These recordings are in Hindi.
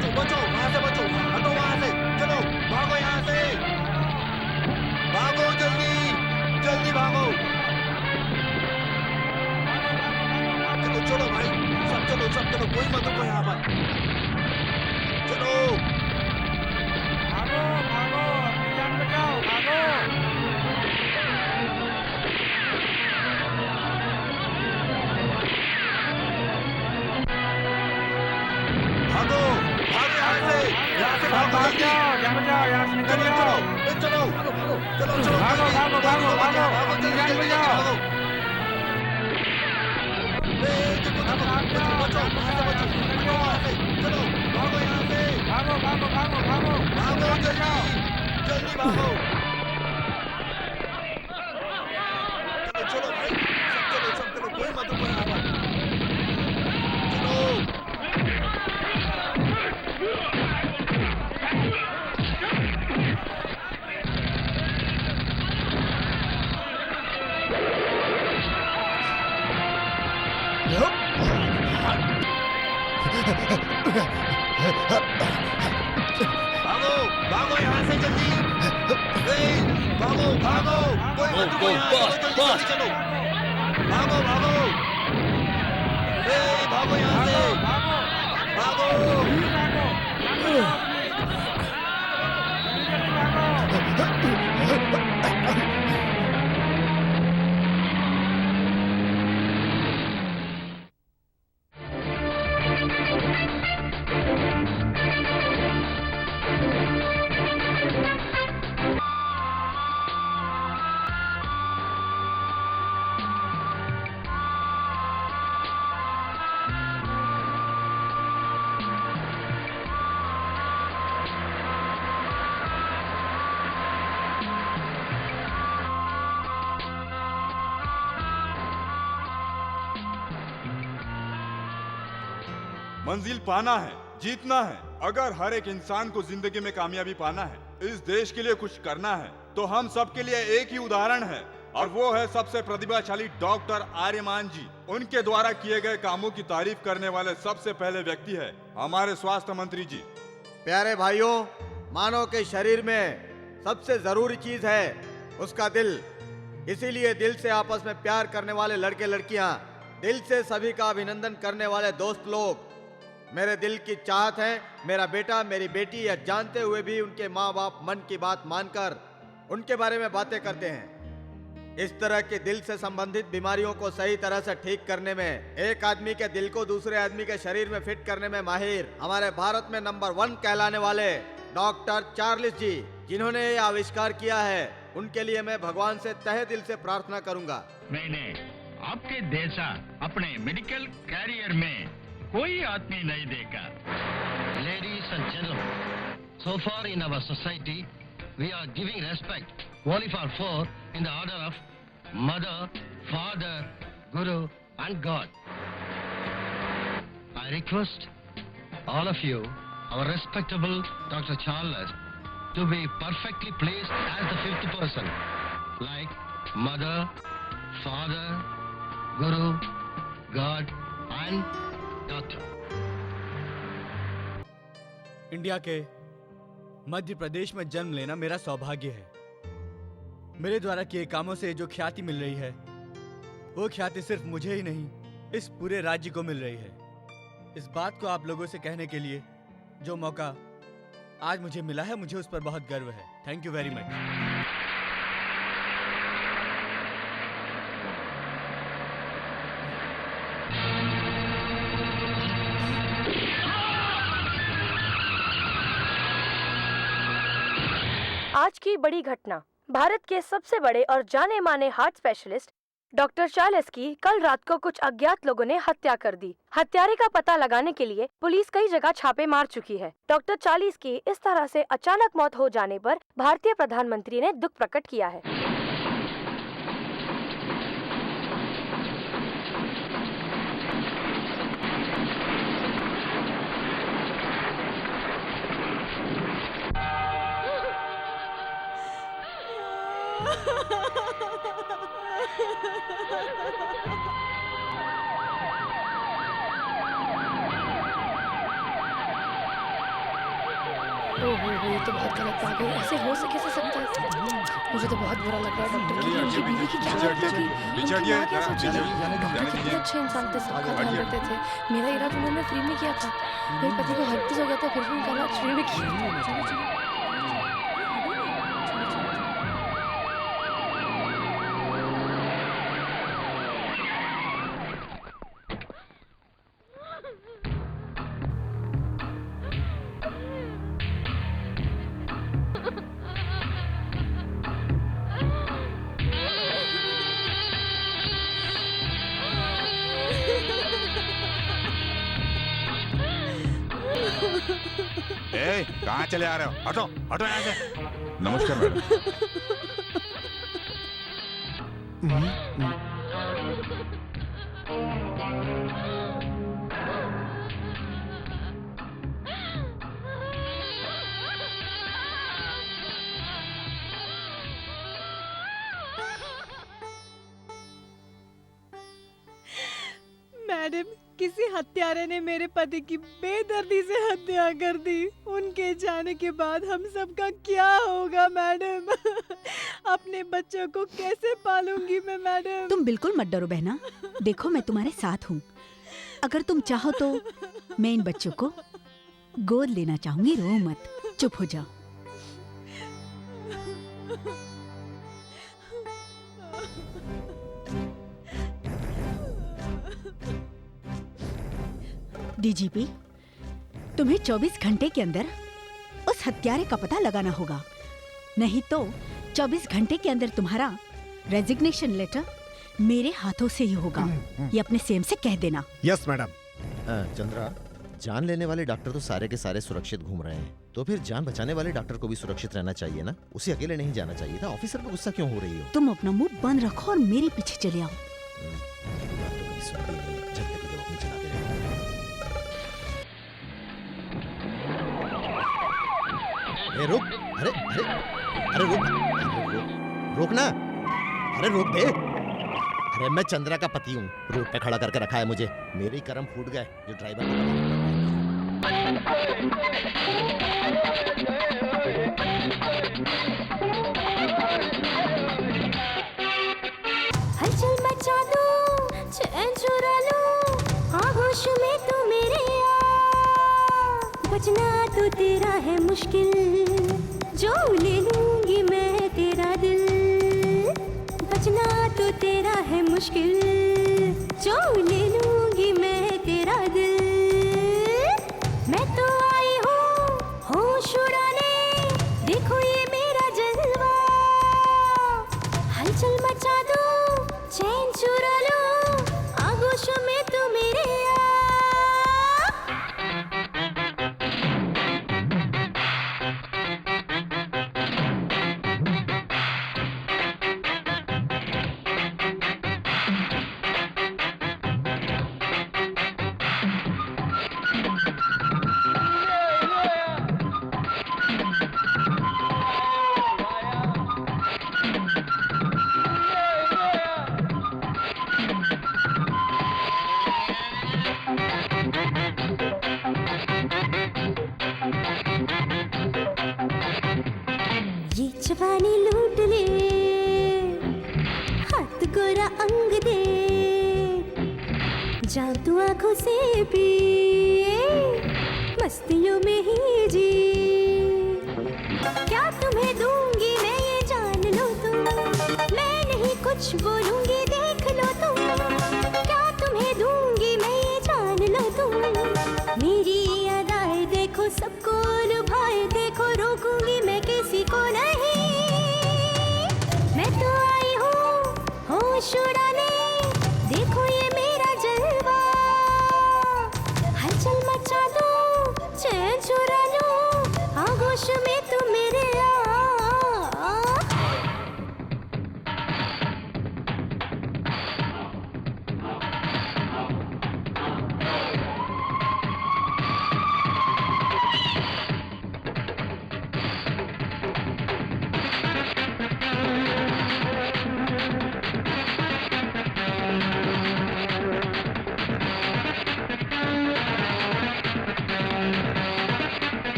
बचो बचो, वहां से बचो, हटो वहां से, चलो भागो यहाँ से, भागो जल्दी, जल्दी भागो, चलो चलो भाई, सब चलो, कोई मत रुको यहाँ पर, चलो भागो भागो, अपनी जान बचाओ, भागो। भागो, भागो यहाँ से भागो भाग जल्दी, जाओ, जान बचाओ, यहाँ से निकल चलो जाओ। चलो चलो चलो चलो भागो जल्दी, भागो जल्दी भागो भागो, भागो अपनी जल्दी जान जल्दी बचाओ। भागो, देखो सब भाग बचो जाओ, बचो, जान वहां से बचाओ, बचो, यहाँ से निकल हटो जाओ। वहां से, चलो भागो यहाँ से, भागो भागो भागो भागो, अपनी भागो जान जल्दी, बचाओ। जल्दी भागो, चलो चलो भाई, सब चलो, कोई मत रुको यहाँ पर, चलो भागो, भागो यहाँ से जल्दी, भागो भागो, कोई मत रुको यहाँ, चलो जल्दी जल्दी चलो, भागो भागो, भागो यहाँ से, भागो भागो, जल्दी भागो, जान बचाओ अपनी। जल्दी जल्दी भागो। मंजिल पाना है, जीतना है। अगर हर एक इंसान को जिंदगी में कामयाबी पाना है, इस देश के लिए कुछ करना है, तो हम सब के लिए एक ही उदाहरण है, और वो है सबसे प्रतिभाशाली डॉक्टर आर्यमान जी। उनके द्वारा किए गए कामों की तारीफ करने वाले सबसे पहले व्यक्ति है हमारे स्वास्थ्य मंत्री जी। प्यारे भाइयों, मानव के शरीर में सबसे जरूरी चीज है उसका दिल। इसीलिए दिल से आपस में प्यार करने वाले लड़के लड़कियां, दिल से सभी का अभिनंदन करने वाले दोस्त लोग मेरे दिल की चाहत है। मेरा बेटा, मेरी बेटी यह जानते हुए भी उनके माँ बाप मन की बात मानकर उनके बारे में बातें करते हैं। इस तरह के दिल से संबंधित बीमारियों को सही तरह से ठीक करने में, एक आदमी के दिल को दूसरे आदमी के शरीर में फिट करने में माहिर हमारे भारत में नंबर 1 कहलाने वाले डॉक्टर चार्ल्स जी, जिन्होंने ये आविष्कार किया है, उनके लिए मैं भगवान से तहे दिल से प्रार्थना करूंगा। मैंने आपके जैसा अपने मेडिकल कैरियर में कोई आदमी नहीं देखा। Ladies and gentlemen, so far in our society, we are giving respect only for four in the order of Mother, Father, Guru and God. I request all of you, our respectable Dr. Charles, to be perfectly placed as the fifth person, like Mother, Father, Guru, God and Doctor. India के मध्य प्रदेश में जन्म लेना मेरा सौभाग्य है। मेरे द्वारा किए कामों से जो ख्याति मिल रही है, वो ख्याति सिर्फ मुझे ही नहीं, इस पूरे राज्य को मिल रही है। इस बात को आप लोगों से कहने के लिए जो मौका आज मुझे मिला है, मुझे उस पर बहुत गर्व है। Thank you very much. आज की बड़ी घटना, भारत के सबसे बड़े और जाने माने हार्ट स्पेशलिस्ट डॉक्टर चार्ल्स की कल रात को कुछ अज्ञात लोगों ने हत्या कर दी। हत्यारे का पता लगाने के लिए पुलिस कई जगह छापे मार चुकी है। डॉक्टर चार्ल्स की इस तरह से अचानक मौत हो जाने पर भारतीय प्रधानमंत्री ने दुख प्रकट किया है। ओहो ये तो बहुत गलत बात है। ऐसे हो कैसे सकता है? मुझे तो बहुत बुरा लग रहा है डॉक्टर की। उनकी बीवी की क्या हालत होगी? उनकी माँ क्या सोचेगी? डॉक्टर कितने अच्छे इंसान थे, सबका ध्यान रखते थे। मेरा इलाज उन्होंने फ्री में किया था। मेरे पति को हर्पिस हो गया था, फिर भी उनका इलाज फ्री में किया। ए, कहाँ चले आ रहे हो? हटो हटो यहाँ से। नमस्कार मैडम। मैडम, किसी हत्यारे ने मेरे पति की बेदर्दी से हत्या कर दी। उनके जाने के बाद हम सबका क्या होगा मैडम? अपने बच्चों को कैसे पालूंगी मैं मैडम? तुम बिल्कुल मत डरो बहना, देखो मैं तुम्हारे साथ हूँ। अगर तुम चाहो तो मैं इन बच्चों को गोद लेना चाहूंगी। रो मत, चुप हो जाओ। डीजीपी, तुम्हें 24 घंटे के अंदर उस हत्यारे का पता लगाना होगा, नहीं तो 24 घंटे के अंदर तुम्हारा रेजिग्नेशन लेटर मेरे हाथों से ही होगा। ये अपने सीएम से कह देना। Yes madam. चंद्रा, जान लेने वाले डॉक्टर तो सारे के सारे सुरक्षित घूम रहे हैं, तो फिर जान बचाने वाले डॉक्टर को भी सुरक्षित रहना चाहिए ना। उसे अकेले नहीं जाना चाहिए था। ऑफिसर पे गुस्सा क्यों हो रही हो? तुम अपना मुंह बंद रखो और मेरे पीछे चले आओ। बात तो कभी सुनती नहीं है, जब तक अपनी चलाते रहते हैं। रुक, अरे अरे अरे रुक, रुक ना, अरे रोक दे। अरे मैं चंद्रा का पति हूँ, रोड पे खड़ा करके रखा है मुझे। मेरे ही कर्म फूट गए जो ड्राइवर को हलचल मचा दो, चैन चुरा लो, आगोश में तू मेरे आ। बचना तो तेरा है मुश्किल, जो ले लूंगी मैं तेरा दिल। बचना तो तेरा है मुश्किल, जो ले लूंगी मैं तेरा दिल। मैं तो आई हूँ होश उड़ाने, देखो ये मेरा जलवा। हलचल मचा दो, चैन चुरा लो, आगोशों में तू मेरे आ। ये जवानी लूट ले, हाथ गोरा अंग दे, जाओ तू आंखों से पिए, मस्तियों में ही जी। क्या तुम्हें दूंगी मैं ये जान लो तुम, मैं नहीं कुछ बोलूंगी देख लो तुम। क्या तुम्हें दूंगी मैं ये जान लो तुम, मेरी अदाएं देखो सबको लुभाए देखो, रोकूंगी मैं किसी को नहीं। मैं तो आई हूँ होश उड़ाने, देखो ये मेरा जलवा। हलचल मचा दो, चैन चुरा लो, आगोश में तू मेरे आ।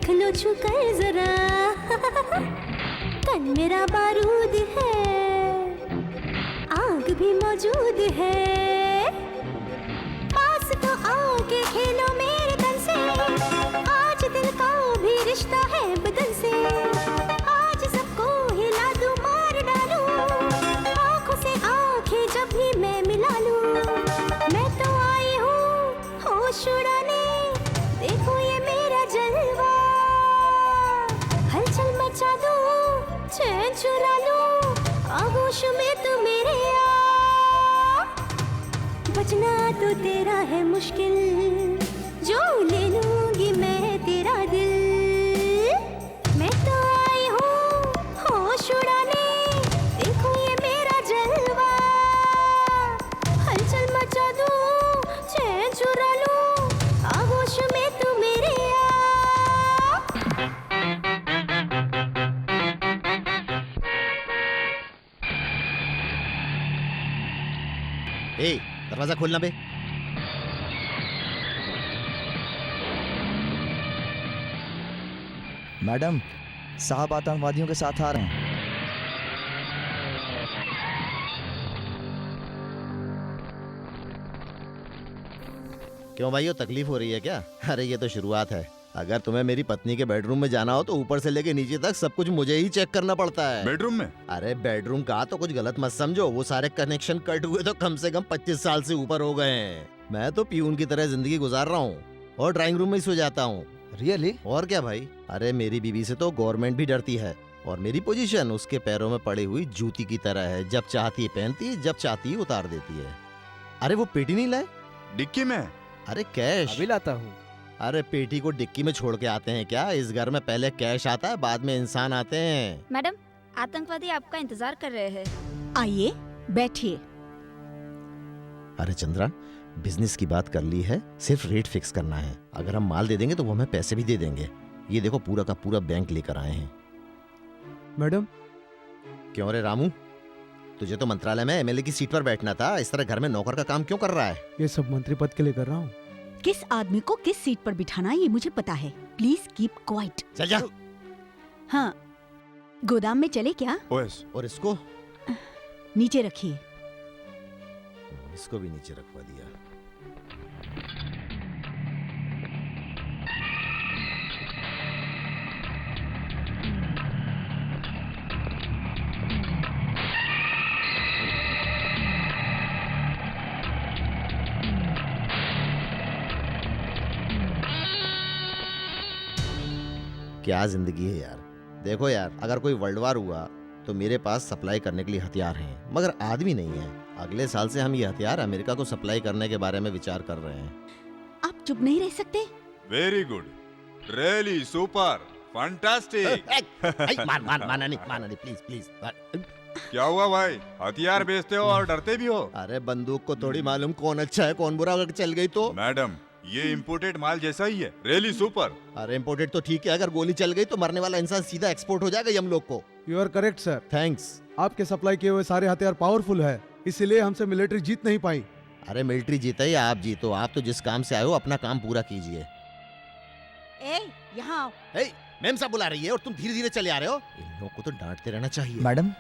देख लो छुकर जरा तन मेरा बारूद है, आग भी मौजूद है, पास तो आके खेलो मेरे तन से, आज दिल का भी रिश्ता है बदन से, आज सबको हिला दूं मार डालूं, आंखों से आंखें जब भी मैं मिला लूं, मैं तो आई हूँ होश उड़ाने, देखो ये मेरा जलवा, हलचल मचा दूं, चैन चुरा लूं, आगोश में तू मेरे आ, बचना तो तेरा है मुश्किल, जो ले लूंगी मैं तेरा दिल, मैं तो आई हूँ होश उड़ाने, देखो ये मेरा जलवा, हलचल मचा दूं, चैन चुरा लूं, आगोश में तू मेरे आ। ए, दरवाजा खोलना बे। मैडम, साहब आतंकवादियों के साथ आ रहे हैं। क्यों भाइयों, तकलीफ हो रही है क्या? अरे ये तो शुरुआत है। अगर तुम्हें मेरी पत्नी के बेडरूम में जाना हो तो ऊपर से लेके नीचे तक सब कुछ मुझे ही चेक करना पड़ता है। बेडरूम में? अरे बेडरूम का तो कुछ गलत मत समझो, वो सारे कनेक्शन कट हुए तो कम से कम 25 साल से ऊपर हो गए हैं। मैं तो पियून की तरह जिंदगी गुजार रहा हूँ और ड्राइंग रूम में ही सो जाता हूँ। रियली? और क्या भाई, अरे मेरी बीवी से तो गवर्नमेंट भी डरती है और मेरी पोजीशन उसके पैरों में पड़ी हुई जूती की तरह है, जब चाहती है पहनती है, जब चाहती है उतार देती है। अरे वो पेटी नहीं लाए? डिक्की में? अरे कैश अभी लाता हूँ। अरे पेटी को डिक्की में छोड़ के आते हैं क्या? इस घर में पहले कैश आता है, बाद में इंसान आते हैं। मैडम, आतंकवादी आपका इंतजार कर रहे हैं। आइए बैठिए। अरे चंद्रा, बिजनेस की बात कर ली है, सिर्फ रेट फिक्स करना है। अगर हम माल दे देंगे तो वो हमें पैसे भी दे देंगे। ये देखो पूरा का पूरा बैंक लेकर आए हैं। मैडम। क्यों रे रामू, तुझे तो मंत्रालय में एमएलए की सीट पर बैठना था, इस तरह घर में नौकर का काम क्यों कर रहा है? ये सब मंत्री पद के लिए कर रहा हूँ। किस आदमी को किस सीट पर बिठाना है ये मुझे पता है। Please keep quiet. चल जा। हाँ, गोदाम में चले क्या? ओएस। और इसको नीचे रखिए। इसको भी नीचे रखवा दिया। क्या जिंदगी है यार। देखो यार, अगर कोई वर्ल्ड वार हुआ तो मेरे पास सप्लाई करने के लिए हथियार हैं, मगर आदमी नहीं है। अगले साल से हम ये हथियार अमेरिका को सप्लाई करने के बारे में विचार कर रहे हैं। आप चुप नहीं रह सकते? Very good, really super, fantastic. माना नहीं, प्लीज प्लीज। क्या हुआ भाई, हथियार बेचते हो और डरते भी हो? अरे बंदूक को थोड़ी मालूम कौन अच्छा है कौन बुरा, अगर चल गई तो। मैडम, ये इम्पोर्टेड माल जैसा ही है, रियली सुपर। अरे इम्पोर्टेड तो ठीक है, अगर गोली चल गई तो मरने वाला इंसान सीधा एक्सपोर्ट हो जाएगा हम लोग को। You are correct sir. Thanks. आपके सप्लाई किए हुए सारे हथियार पावरफुल है, इसीलिए हमसे मिलिट्री जीत नहीं पाई। अरे मिलिट्री जीता या आप जीतो, आप तो जिस काम से आए हो अपना काम पूरा कीजिए। यहाँ आओ। मैम साहब बुला रही है और तुम धीरे धीरे चले आ रहे हो। इन लोगों को तो डांटते रहना चाहिए। मैडम,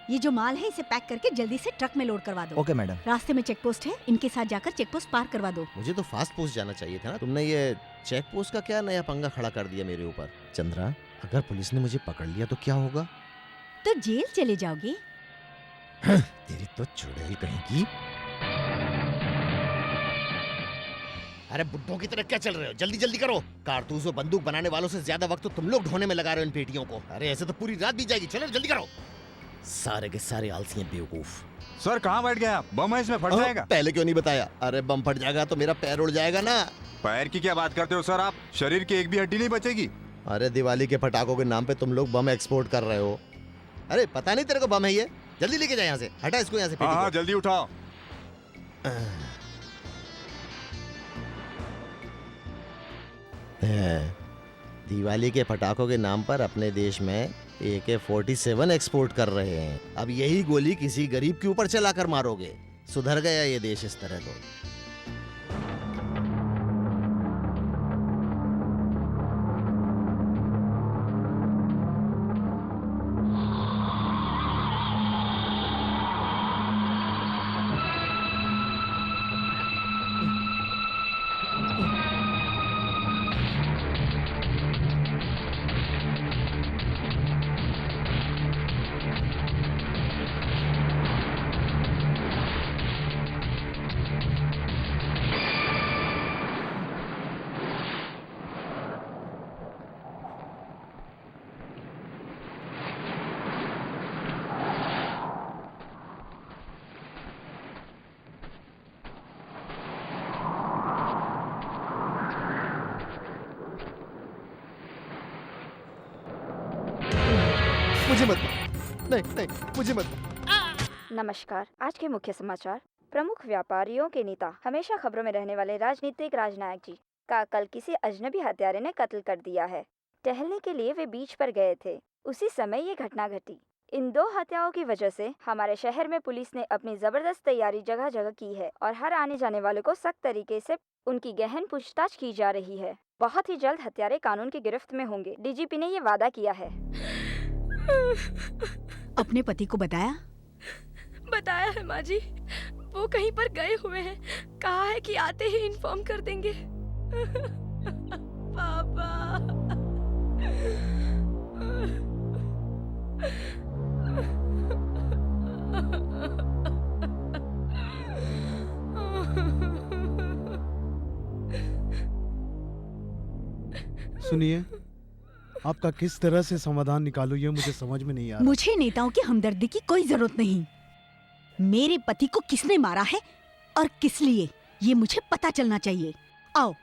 ये जो माल है इसे पैक करके जल्दी से ट्रक में लोड करवा दो। Okay madam. रास्ते में चेक पोस्ट है, इनके साथ जाकर चेक पोस्ट पार करवा दो। मुझे तो फास्ट पोस्ट जाना चाहिए था ना। तुमने ये चेक पोस्ट का क्या नया पंगा खड़ा कर दिया मेरे ऊपर। चंद्रा, अगर पुलिस ने मुझे पकड़ लिया तो क्या होगा? तो जेल चले जाओगे। तेरी तो चुड़ैल कहेगी। अरे बुड्ढों की तरह क्या चल रहे हो? जल्दी जल्दी करो। कारतूस और बंदूक बनाने वालों से ज्यादा वक्त तो तुम लोग ढोने में लगा रहे हो इन पेटियों को। अरे ऐसे तो पूरी रात बीत जाएगी। चलो जल्दी करो। सारे के सारे आलसी हैं, बेवकूफ। सर कहाँ बैठ गए आप? बम है इसमें, फट जाएगा। पहले क्यों नहीं बताया? अरे बम फट जाएगा तो मेरा पैर उड़ जाएगा ना। पैर की क्या बात करते हो सर आप? शरीर की एक भी हड्डी नहीं बचेगी। अरे दिवाली के पटाखों के नाम पे तुम लोग बम एक्सपोर्ट कर रहे हो। अरे पता नहीं तेरे को बम है ये? जल्दी लेके जा यहाँ से, हटा इसको यहाँ से। हाँ जल्दी उठाओ। दिवाली के पटाखों के नाम पर अपने देश में AK-47 एक्सपोर्ट कर रहे हैं। अब यही गोली किसी गरीब के ऊपर चलाकर मारोगे। सुधर गया ये देश इस तरह तो। मुझे मत, नहीं नहीं मुझे मत। नमस्कार। आज के मुख्य समाचार। प्रमुख व्यापारियों के नेता हमेशा खबरों में रहने वाले राजनीतिक राजनायक जी का कल किसी अजनबी हत्यारे ने कत्ल कर दिया है। टहलने के लिए वे बीच पर गए थे, उसी समय ये घटना घटी। इन 2 हत्याओं की वजह से हमारे शहर में पुलिस ने अपनी जबरदस्त तैयारी जगह जगह की है और हर आने जाने वाले को सख्त तरीके से उनकी गहन पूछताछ की जा रही है। बहुत ही जल्द हत्यारे कानून की गिरफ्त में होंगे। डीजीपी ने ये वादा किया है। अपने पति को बताया? बताया है माँ जी, वो कहीं पर गए हुए हैं। कहा है कि आते ही इन्फॉर्म कर देंगे। पापा। सुनिए, आपका किस तरह से समाधान निकालूं ये मुझे समझ में नहीं आ रहा। मुझे नेताओं की हमदर्दी की कोई जरूरत नहीं। मेरे पति को किसने मारा है और किस लिए, ये मुझे पता चलना चाहिए। आओ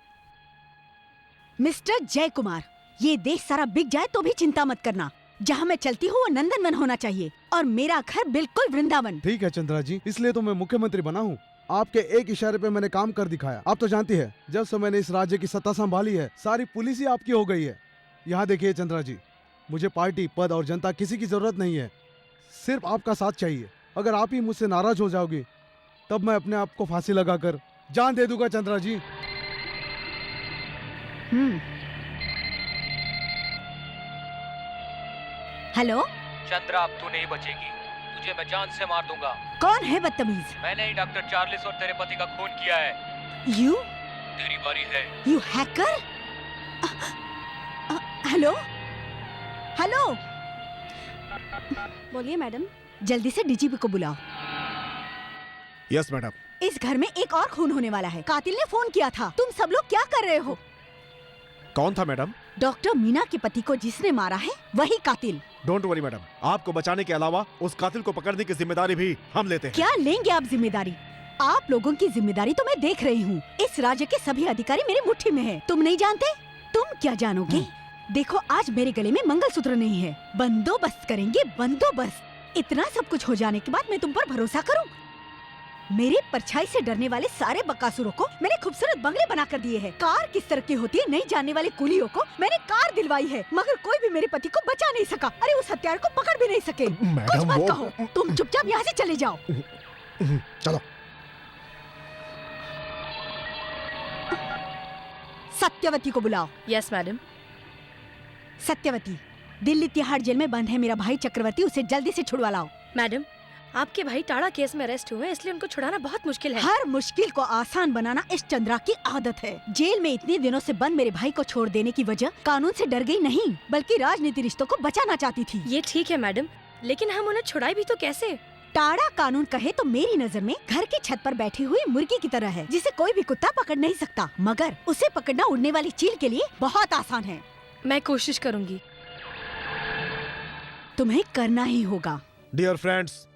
मिस्टर जय कुमार, ये देश सारा बिक जाए तो भी चिंता मत करना। जहाँ मैं चलती हूँ वो नंदनवन होना चाहिए और मेरा घर बिल्कुल वृंदावन। ठीक है चंद्रा जी, इसलिए तो मैं मुख्यमंत्री बना हूँ। आपके एक इशारे पे मैंने काम कर दिखाया। आप तो जानती है, जब से मैंने इस राज्य की सत्ता संभाली है, सारी पुलिस ही आपकी हो गई है। यहाँ देखिए चंद्रा जी, मुझे पार्टी, पद और जनता किसी की जरूरत नहीं है, सिर्फ आपका साथ चाहिए। अगर आप ही मुझसे नाराज हो जाओगे तब मैं अपने आप को फांसी लगाकर जान दे दूंगा चंद्रा जी। हेलो चंद्रा, अब तू नहीं बचेगी, तुझे मैं जान से मार दूंगा। कौन है बदतमीज? मैंने ही डॉक्टर चार्ल्स और तेरे पति का खून किया है। यू? तेरी बारी है। You hacker? हेलो हेलो, बोलिए मैडम। जल्दी से डीजीपी को बुलाओ। Yes madam. इस घर में एक और खून होने वाला है। कातिल ने फोन किया था। तुम सब लोग क्या कर रहे हो? कौन था मैडम? डॉक्टर मीना के पति को जिसने मारा है वही कातिल। डोंट वरी मैडम, आपको बचाने के अलावा उस कातिल को पकड़ने की जिम्मेदारी भी हम लेते हैं। क्या लेंगे आप जिम्मेदारी? आप लोगों की जिम्मेदारी तो मैं देख रही हूँ। इस राज्य के सभी अधिकारी मेरी मुट्ठी में हैं। तुम नहीं जानते? तुम क्या जानोगे? देखो, आज मेरे गले में मंगलसूत्र नहीं है। बंदोबस्त करेंगे, बंदोबस्त। इतना सब कुछ हो जाने के बाद मैं तुम पर भरोसा करूं? मेरे परछाई से डरने वाले सारे बकासुरों को मैंने खूबसूरत बंगले बना कर दिए हैं। कार किस तरह की होती है नहीं जानने वाले कुलियों को मैंने कार दिलवाई है, मगर कोई भी मेरे पति को बचा नहीं सका। अरे उस हत्यारे को पकड़ भी नहीं सके। कुछ मत कहो, तुम चुपचाप यहाँ से चले जाओ। चलो। सत्यवती को बुलाओ। Yes madam. Satyavati, Delhi Tihar jail में बंद है मेरा भाई चक्रवर्ती, उसे जल्दी से छुड़वा लाओ। मैडम, आपके भाई टाड़ा केस में अरेस्ट हुए, इसलिए उनको छुड़ाना बहुत मुश्किल है। हर मुश्किल को आसान बनाना इस चंद्रा की आदत है। जेल में इतने दिनों से बंद मेरे भाई को छोड़ देने की वजह कानून से डर गई नहीं, बल्कि राजनीति रिश्तों को बचाना चाहती थी। ये ठीक है मैडम, लेकिन हम उन्हें छुड़ाए भी तो कैसे? टाड़ा कानून कहे तो मेरी नजर में घर की छत पर बैठी हुई मुर्गी की तरह है, जिसे कोई भी कुत्ता पकड़ नहीं सकता, मगर उसे पकड़ना उड़ने वाली चील के लिए बहुत आसान है। मैं कोशिश करूंगी। तुम्हें करना ही होगा। Dear friends,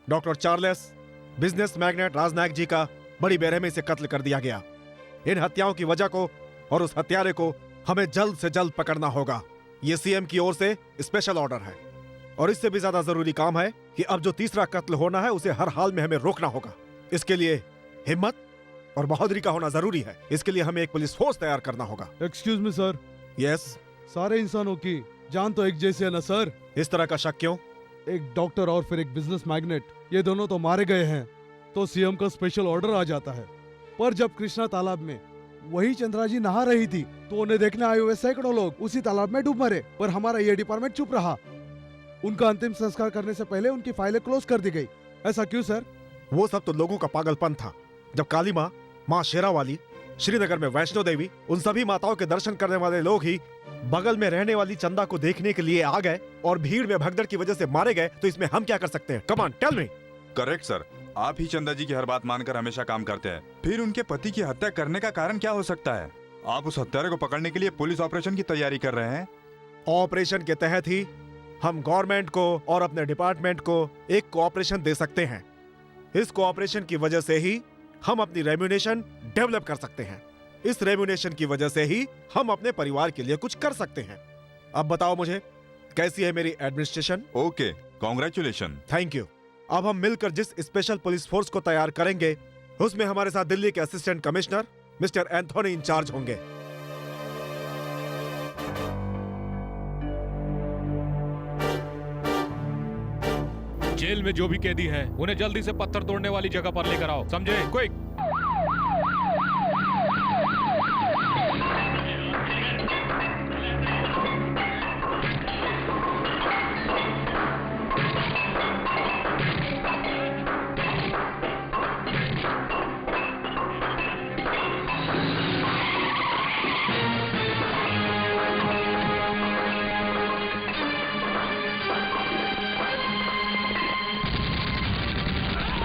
doctor Charles, business magnate Rajnayak ji का बड़ी बेरहमी से कत्ल कर दिया गया। इन हत्याओं की वजह को और उस हत्यारे को हमें जल्द से जल्द पकड़ना होगा। ये सीएम की ओर से स्पेशल ऑर्डर है, और इससे भी ज्यादा जरूरी काम है कि अब जो तीसरा कत्ल होना है उसे हर हाल में हमें रोकना होगा। इसके लिए हिम्मत और बहादुरी का होना जरूरी है। इसके लिए हमें एक पुलिस फोर्स तैयार करना होगा। Excuse me sir. यस। सारे इंसानों की जान तो एक जैसी है ना सर? इस तरह का शक क्यों? एक डॉक्टर और फिर एक बिजनेस मैग्नेट, ये दोनों तो मारे गए हैं, तो सीएम का स्पेशल ऑर्डर आ जाता है। पर जब कृष्णा तालाब में वही चंद्रा जी नहा रही थी तो उन्हें देखने आए हुए सैकड़ों लोग उसी तालाब में डूब मरे, पर हमारा ये डिपार्टमेंट चुप रहा। उनका अंतिम संस्कार करने से पहले उनकी फाइलें क्लोज कर दी गई। ऐसा क्यों सर? वो सब तो लोगों का पागलपन था। जब काली माँ, माँ शेरावाली, श्रीनगर में वैष्णो देवी, उन सभी माताओं के दर्शन करने वाले लोग ही बगल में रहने वाली चंदा को देखने के लिए आ गए और भीड़ में भगदड़ की वजह से मारे गए, तो इसमें हम क्या कर सकते हैं? Come on, tell me. Correct sir, आप ही चंदा जी की हर बात मानकर हमेशा काम करते हैं। फिर उनके पति की हत्या करने का कारण क्या हो सकता है? आप उस हत्यारे को पकड़ने के लिए पुलिस ऑपरेशन की तैयारी कर रहे हैं। ऑपरेशन के तहत ही हम गवर्नमेंट को और अपने डिपार्टमेंट को एक कोऑपरेशन दे सकते हैं। इस कोऑपरेशन की वजह से ही हम अपनी रेम्यूनेशन डेवलप कर सकते हैं। इस रेम्यूनेशन की वजह से ही हम अपने परिवार के लिए कुछ कर सकते हैं। अब बताओ मुझे, कैसी है मेरी administration? Okay, congratulation. Thank you. अब हम मिलकर जिस स्पेशल पुलिस फोर्स को तैयार करेंगे उसमें हमारे साथ दिल्ली के assistant commissioner mister Anthony incharge होंगे। जेल में जो भी कैदी हैं, उन्हें जल्दी से पत्थर तोड़ने वाली जगह पर लेकर आओ, समझे? क्विक।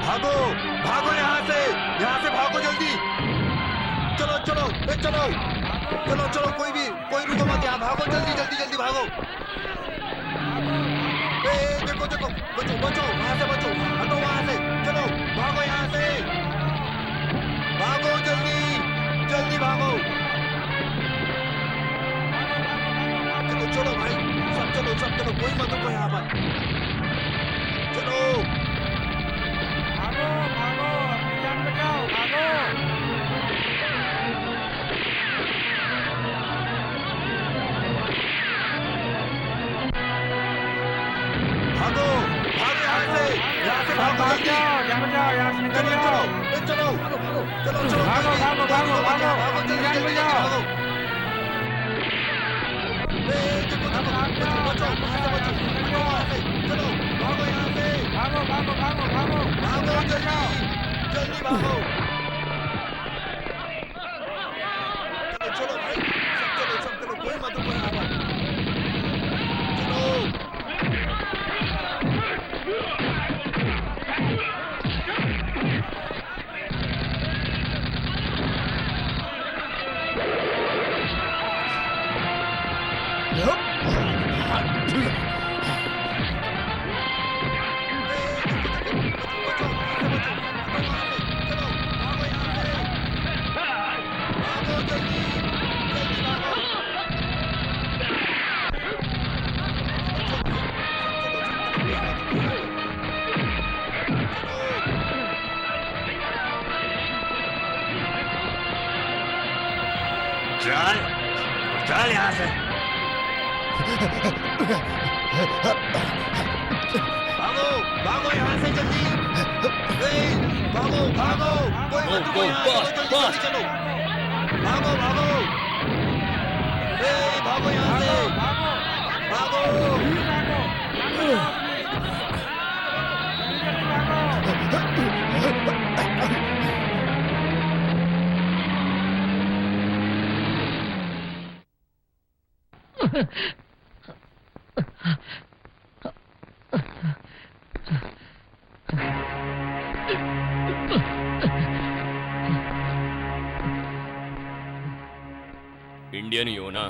भागो भागो, यहाँ से भागो जल्दी। चलो चलो चलो चलो चलो, कोई रुको मत, यहाँ भागो जल्दी जल्दी जल्दी भागो। देखो देखो, बचो बचो, वहाँ से बचो, हटो वहाँ से, चलो भागो यहाँ से, भागो जल्दी जल्दी भागो। चलो चलो भाई, सब चलो, कोई मत रुको यहाँ पर, चलो भागो भागो, अपनी जान बचाओ, भागो। भागो भागो, यहाँ से भागो जल्दी। जान बचाओ, यहाँ से निकल जाओ। चलो चलो भागो भागो भागो भागो, अपनी जान बचाओ। देखो बचो बचो, वहाँ से बचो, हटो वहाँ से, चलो भागो यहाँ से, भागो भागो भागो भागो, भागो जल्दी जल्दी भागो। चलो भाई, सब चलो, कोई मत रुको यहाँ पर, चलो। चल यहाँ से, भागो भागो यहाँ से जल्दी, भागो भागो, कोई मत रुको यहाँ, जल्दी चलो, भागो भागो, भागो यहाँ से, भागो। इंडियन ही हो ना?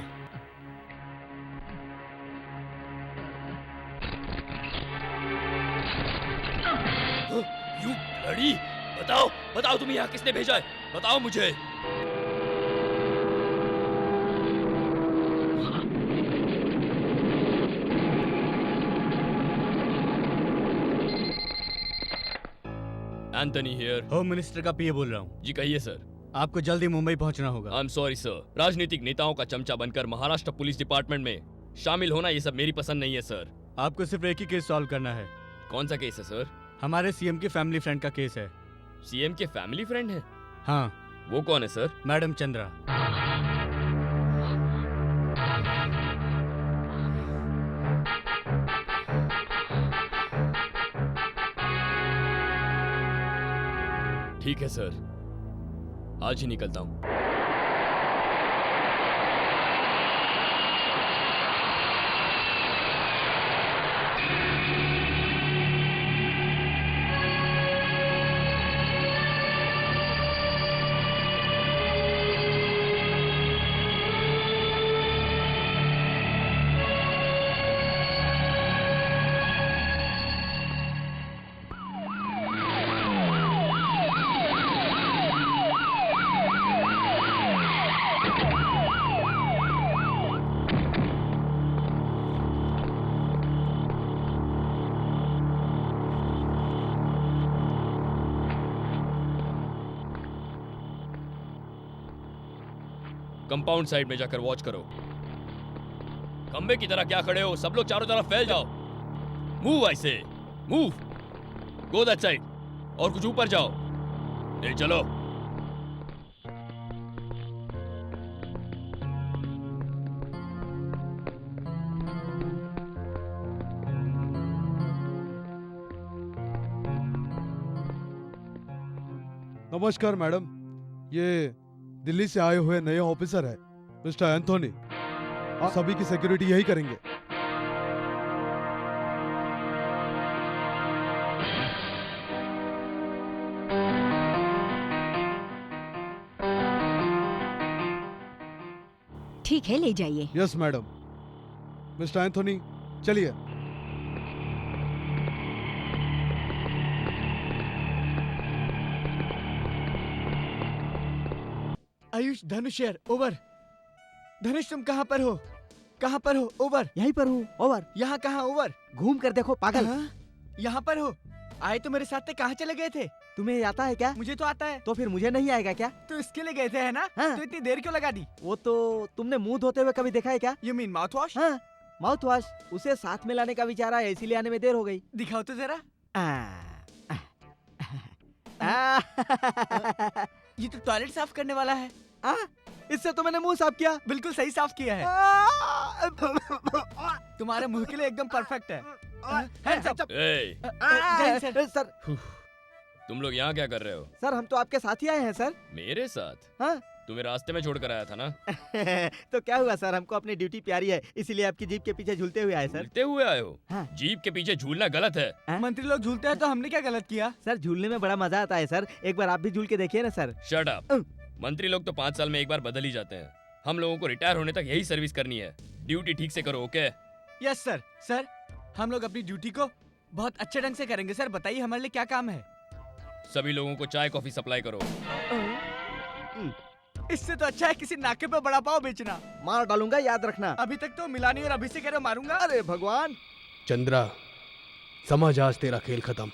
यू लड़ी, बताओ बताओ, तुम्हें यहाँ किसने भेजा है? बताओ मुझे। एंथनी हियर, होम मिनिस्टर का पीए बोल रहा हूँ। जी कहिए सर। आपको जल्दी मुंबई पहुंचना होगा। आई एम सॉरी सर, राजनीतिक नेताओं का चमचा बनकर महाराष्ट्र पुलिस डिपार्टमेंट में शामिल होना ये सब मेरी पसंद नहीं है सर। आपको सिर्फ एक ही केस सॉल्व करना है। कौन सा केस है सर? हमारे सीएम के फैमिली फ्रेंड का केस है। सीएम के फैमिली फ्रेंड है? हाँ। वो कौन है सर? मैडम चंद्रा। ठीक है सर, आज ही निकलता हूँ। कंपाउंड साइड में जाकर वॉच करो। खंबे की तरह क्या खड़े हो? सब लोग चारों तरफ फैल जाओ। मूव, आई से मूव, गो दैट साइड। और कुछ ऊपर जाओ। ले चलो। नमस्कार मैडम, ये दिल्ली से आए हुए नए ऑफिसर है मिस्टर एंथोनी। आप सभी की सिक्योरिटी यही करेंगे। ठीक है, ले जाइए। Yes madam. मिस्टर एंथोनी, चलिए। आयुष, धनुष यार, ओवर। धनुष, तुम कहाँ पर हो? कहाँ पर हो? ओवर। यहीं पर हूँ, ओवर। यहाँ कहाँ? ओवर। घूम कर देखो पागल। यहाँ पर हो? आए तो मेरे साथ थे, कहाँ चले गए थे? तुम्हें आता है क्या? मुझे तो आता है। तो फिर मुझे नहीं आएगा क्या? तो इसके लिए गए थे, है ना? हाँ। तो इतनी देर क्यों लगा दी? वो तो तुमने मुंह धोते हुए कभी देखा है क्या? You mean mouth wash? हाँ, माउथ वॉश। उसे साथ में लाने का विचार आया, इसीलिए आने में देर हो गई। दिखाओ तो जरा। ये तो टॉयलेट साफ करने वाला है। इससे तो मैंने मुंह साफ किया। बिल्कुल सही साफ किया है। तुम्हारे मुंह के लिए एकदम परफेक्ट है। Hands up। ए, जय हिंद सर। सर, तुम लोग यहाँ क्या कर रहे हो? सर हम तो आपके साथ ही आए हैं सर। मेरे साथ? हाँ। तुम्हें रास्ते में छोड़कर आया था ना? तो क्या हुआ सर, हमको अपनी ड्यूटी प्यारी है, इसीलिए आपकी जीप के पीछे झूलते हुए आए सर। झूलते हुए आए हो? हाँ। जीप के पीछे झूलना गलत है। मंत्री लोग झूलते हैं तो हमने क्या गलत किया? सर झूलने में बड़ा मजा आता है सर, एक बार आप भी झूल के देखिए ना सर। Shut up. मंत्री लोग तो 5 साल में एक बार बदल ही जाते हैं। हम लोगों को रिटायर होने तक यही सर्विस करनी है। ड्यूटी ठीक से करो, ओके? Yes sir. सर, हम लोग अपनी ड्यूटी को बहुत अच्छे ढंग से करेंगे। सर बताइए हमारे लिए क्या काम है? सभी लोगों को चाय कॉफी सप्लाई करो। इससे तो अच्छा है किसी नाके पे बड़ा पाव बेचना। मार डालूंगा, याद रखना। अभी तक तो मिला नहीं और अभी से कह रहे हो मारूंगा। अरे भगवान। चंद्रा, समझ आज तेरा खेल खत्म।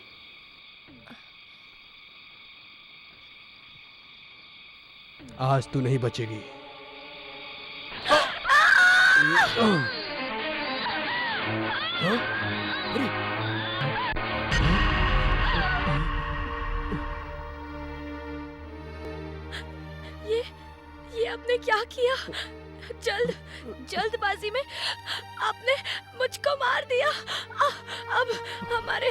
आज तू नहीं बचेगी। ये आपने क्या किया? जल्दबाजी में आपने मुझको मार दिया। अब हमारे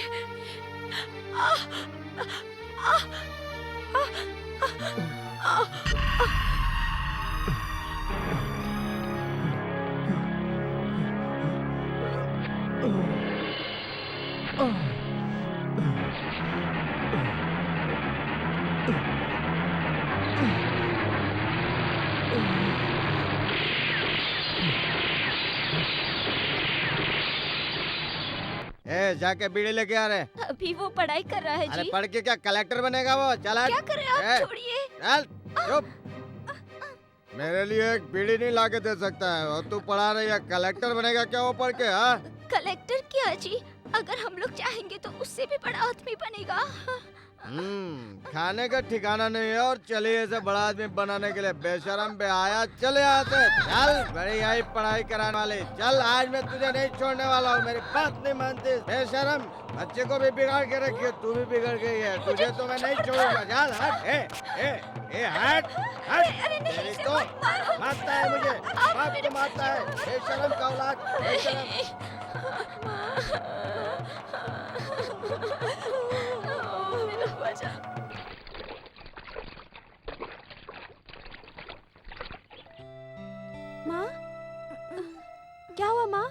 जाके बीड़ी लेके आ रहे। अभी वो पढ़ाई कर रहा है अरे जी। पढ़ के क्या कलेक्टर बनेगा वो? चला। क्या कर रहे हैं आप? छोड़िए। चल चुप। मेरे लिए एक बीड़ी नहीं लाके दे सकता है और तू पढ़ा रही है, कलेक्टर बनेगा क्या वो पढ़ के? हाँ, कलेक्टर क्या जी? अगर हम लोग चाहेंगे तो उससे भी बड़ा आदमी बनेगा। खाने का ठिकाना नहीं है और चलिए ऐसे बड़ा आदमी बनाने के लिए बेशरम बेहाया। चले यहाँ से, चल। बड़ी आई पढ़ाई कराने वाले, चल। आज मैं तुझे नहीं छोड़ने वाला हूँ, मेरी बात नहीं मानती बेशरम। बच्चे को भी बिगाड़ के रखिए, तू भी बिगड़ गई है, तुझे तो मैं नहीं छोड़ूंगा। चल हट। ए हट हट। तेरी तो मारता है मुझे, बाप को मारता है, बेशरम का औलाद, बेशरम। माँ, क्या हुआ माँ?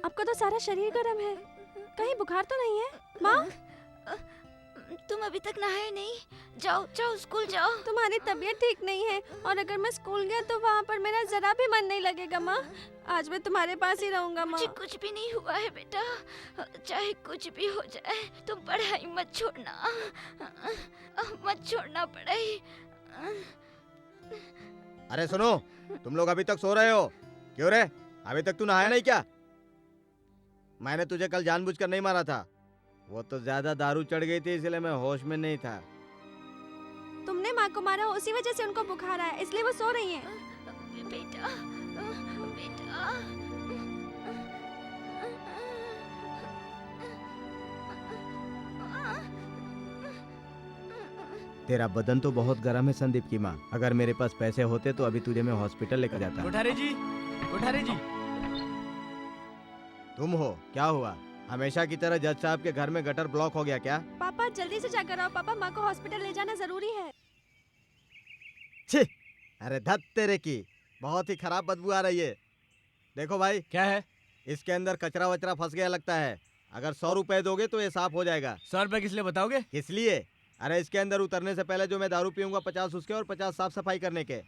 आपका तो सारा शरीर गर्म है, कहीं बुखार तो नहीं है? माँ, तुम अभी तक नहाए नहीं? जाओ जाओ स्कूल जाओ। तुम्हारी तबीयत ठीक नहीं है और अगर मैं स्कूल गया तो वहाँ पर मेरा जरा भी मन नहीं लगेगा माँ। आज मैं तुम्हारे पास ही रहूंगा माँ। मुझे कुछ भी नहीं हुआ है बेटा, चाहे कुछ भी हो जाए तुम पढ़ाई मत छोड़ना पढ़ाई। अरे सुनो, तुम लोग अभी तक सो रहे हो? क्यों रे, अभी तक तू नहाया नहीं क्या? मैंने तुझे कल जानबूझकर नहीं मारा था, वो तो ज्यादा दारू चढ़ गई थी इसलिए मैं होश में नहीं था। तुमने माँ को मारा, उसी वजह से उनको बुखार आया, इसलिए वो सो रही हैं। बेटा, बेटा। तेरा बदन तो बहुत गर्म है संदीप की माँ। अगर मेरे पास पैसे होते तो अभी तुझे मैं हॉस्पिटल लेकर जाता। कोठारी जी, कोठारी जी। तुम हो? क्या हुआ? हमेशा की तरह जज साहब के घर में गटर ब्लॉक हो गया क्या? पापा जल्दी से जाकर आओ, पापा माँ को हॉस्पिटल ले जाना जरूरी है। छी! अरे धत तेरे की, बहुत ही खराब बदबू आ रही है। देखो भाई, क्या है? इसके अंदर कचरा वचरा फंस गया लगता है। अगर 100 रुपए दोगे तो ये साफ हो जाएगा। 100 रुपए किस लिए बताओगे? इसलिए, अरे इसके अंदर उतरने से पहले जो मैं दारू पीऊंगा 50 उसके और 50 साफ सफाई करने के।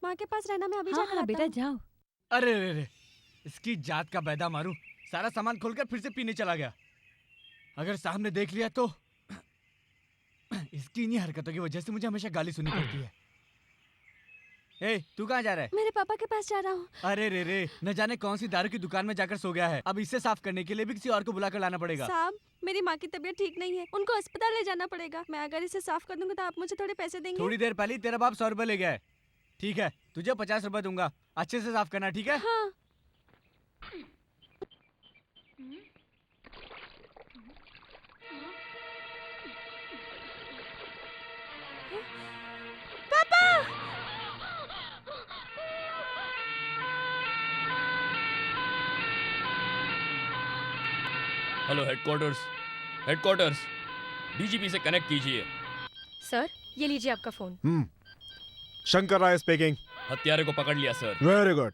माँ के पास रहना, मैं अभी हाँ, जाकर हाँ, आता बेटा हूँ। जाओ। अरे रे रे, इसकी जात का बैदा मारूं। सारा सामान खोलकर फिर से पीने चला गया। अगर साहब ने देख लिया तो इसकी इन्हीं हरकतों की वजह से मुझे हमेशा गाली सुननी पड़ती है। ए, तू कहाँ जा रहा है? मेरे पापा के पास जा रहा हूँ। अरे रे रे, न जाने कौन सी दारू की दुकान में जाकर सो गया है। अब इसे साफ करने के लिए भी किसी और को बुलाकर लाना पड़ेगा। साहब, मेरी माँ की तबीयत ठीक नहीं है, उनको अस्पताल ले जाना पड़ेगा। मैं अगर इसे साफ कर दूंगा तो आप मुझे थोड़े पैसे देंगे? थोड़ी देर पहले तेरा बाप 100 रुपए ले गया है। ठीक है, तुझे 50 रुपए दूंगा। अच्छे से साफ करना, ठीक है? हाँ। पापा! हेलो हेडक्वार्टर्स, हेडक्वार्टर्स, डीजीपी से कनेक्ट कीजिए। सर, ये लीजिए आपका फोन। शंकर राय स्पीकिंग। हत्यारे को पकड़ लिया सर। Very good.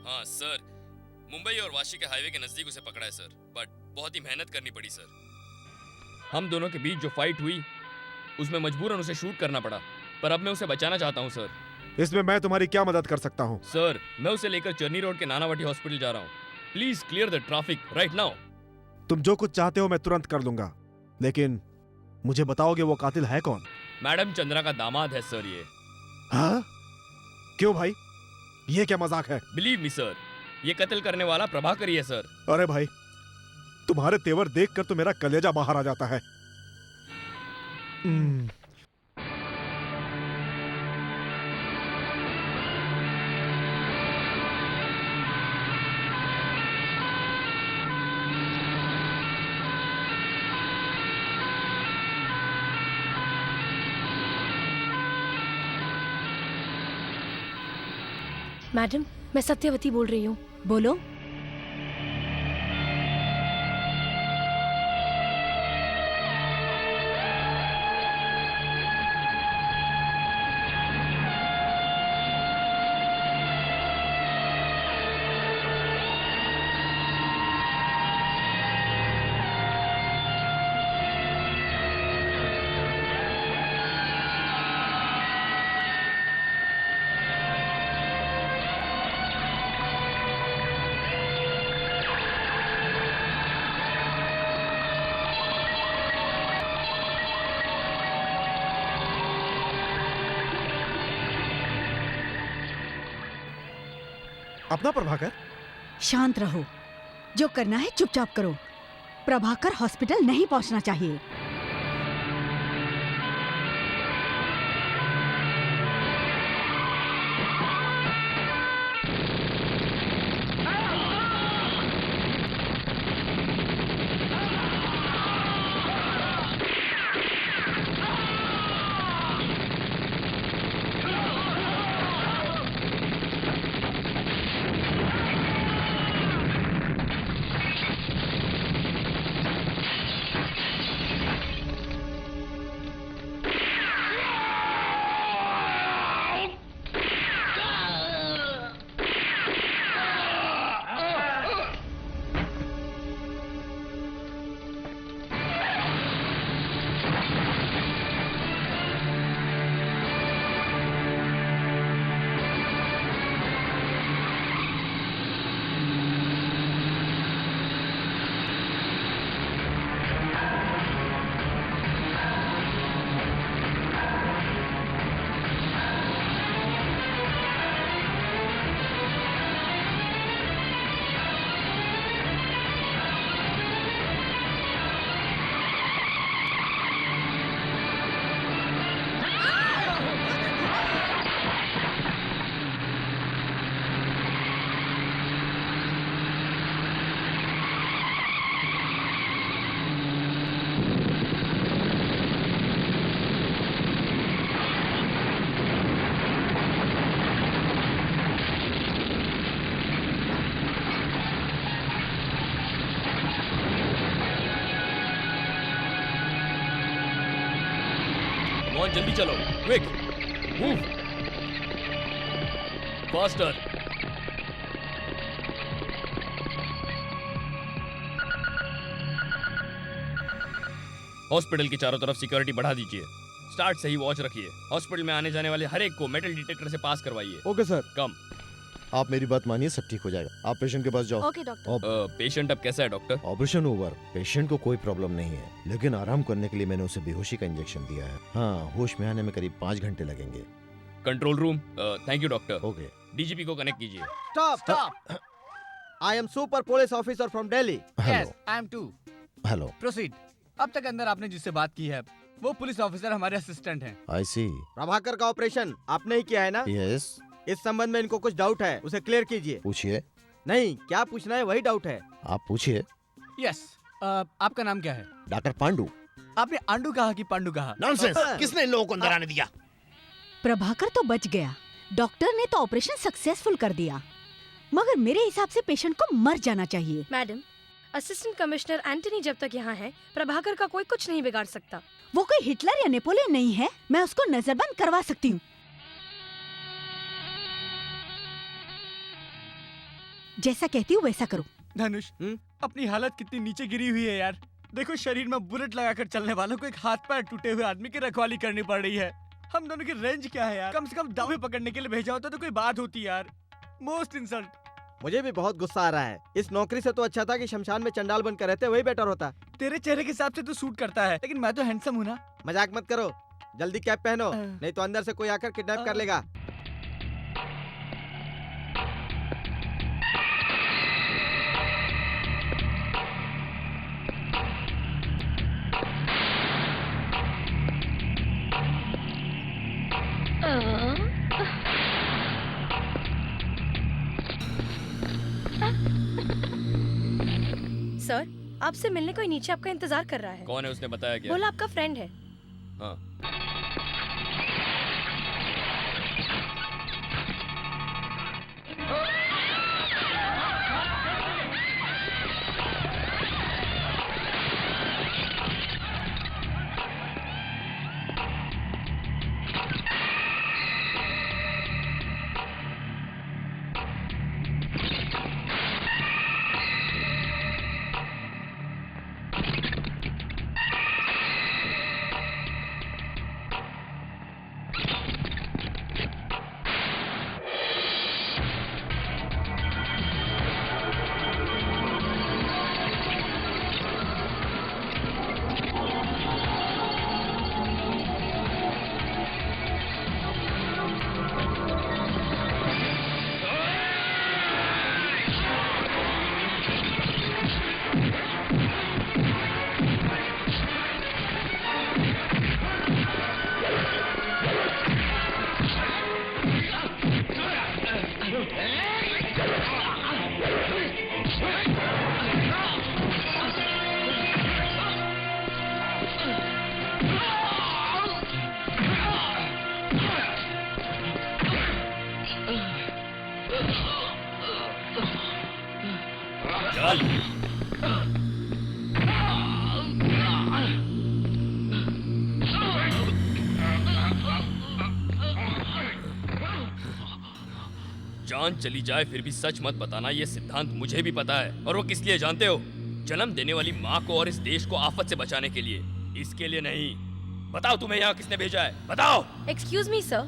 हाँ सर, मुंबई और वाशी के हाईवे के नजदीक उसे पकड़ा है सर, बट बहुत ही मेहनत करनी पड़ी सर। हम दोनों के बीच जो फाइट हुई उसमें मजबूरन उसे शूट करना पड़ा, पर अब मैं उसे बचाना चाहता हूँ सर। इसमें मैं तुम्हारी क्या मदद कर सकता हूँ? सर, मैं उसे लेकर चर्नी रोड के नानावटी हॉस्पिटल जा रहा हूँ। Please clear the traffic right now. तुम जो कुछ चाहते हो मैं तुरंत कर दूंगा, लेकिन मुझे बताओगे वो कातिल है कौन? मैडम चंद्रा का दामाद है सर ये। हाँ? क्यों भाई, ये क्या मजाक है? बिलीव मी सर, ये कत्ल करने वाला प्रभाकर ही है सर। अरे भाई, तुम्हारे तेवर देखकर तो मेरा कलेजा बाहर आ जाता है। मैडम, मैं सत्यवती बोल रही हूँ। बोलो। अपना प्रभाकर? शांत रहो, जो करना है चुपचाप करो। प्रभाकर हॉस्पिटल नहीं पहुंचना चाहिए। कौन जल्दी चलो, क्विक मूव फास्टर। हॉस्पिटल की चारों तरफ सिक्योरिटी बढ़ा दीजिए। स्टार्ट से ही वॉच रखिए। हॉस्पिटल में आने जाने वाले हर एक को मेटल डिटेक्टर से पास करवाइए। Okay sir. कम। आप मेरी बात मानिए, सब ठीक हो जाएगा। आप पेशेंट के पास जाओ। Okay doctor. पेशेंट अब कैसा है डॉक्टर? Operation over. पेशेंट को कोई प्रॉब्लम नहीं है, लेकिन आराम करने के लिए मैंने उसे बेहोशी का इंजेक्शन दिया है। हाँ, होश में आने में करीब 5 घंटे लगेंगे। Control room. Thank you doctor. Okay. DGP को कनेक्ट कीजिए। Stop. I am super police officer from Delhi. Yes, I am too. Hello. Proceed. अब तक अंदर आपने जिससे बात की है वो पुलिस ऑफिसर हमारे असिस्टेंट हैं। आई सी। प्रभाकर का ऑपरेशन आपने ही किया है ना? यस। इस संबंध में इनको कुछ डाउट है, उसे क्लियर कीजिए। पूछिए। नहीं, क्या पूछना है वही डाउट है। आप पूछिए। यस। आपका नाम क्या है? डॉक्टर पांडू। आपने आंडू कहा कि पांडू कहा? नॉनसेंस। किसने इन लोगों को अंदर आने दिया? प्रभाकर तो बच गया, डॉक्टर ने तो ऑपरेशन सक्सेसफुल कर दिया, मगर मेरे हिसाब से पेशेंट को मर जाना चाहिए। मैडम, असिस्टेंट कमिश्नर एंटनी जब तक यहाँ है, प्रभाकर का कोई कुछ नहीं बिगाड़ सकता। वो कोई हिटलर या नेपोलियन नहीं है, मैं उसको नजरबंद करवा सकती हूँ। जैसा कहती हूँ वैसा करो। धनुष, अपनी हालत कितनी नीचे गिरी हुई है यार। देखो, शरीर में बुलेट लगाकर चलने वालों को एक हाथ पैर टूटे हुए आदमी की रखवाली करनी पड़ रही है। हम दोनों की रेंज क्या है यार? कम से कम दावे पकड़ने के लिए भेजा होता तो कोई बात होती यार। Most insult. मुझे भी बहुत गुस्सा आ रहा है। इस नौकरी से तो अच्छा था कि शमशान में चंडाल बनकर रहते, वही बेटर होता। तेरे चेहरे के हिसाब से तो सूट करता है, लेकिन मैं तो हैंडसम हूँ ना। मजाक मत करो, जल्दी कैप पहनो, नहीं तो अंदर से कोई आकर किडनैप कर लेगा। सर, आपसे मिलने कोई नीचे आपका इंतजार कर रहा है। कौन है? उसने बताया क्या? बोला आपका फ्रेंड है। हाँ। जान चली जाए फिर भी सच मत बताना, ये सिद्धांत मुझे भी पता है। और वो किस लिए जानते हो? जन्म देने वाली माँ को और इस देश को आफत से बचाने के लिए, इसके लिए नहीं। बताओ तुम्हें यहाँ किसने भेजा है? बताओ। Excuse me sir.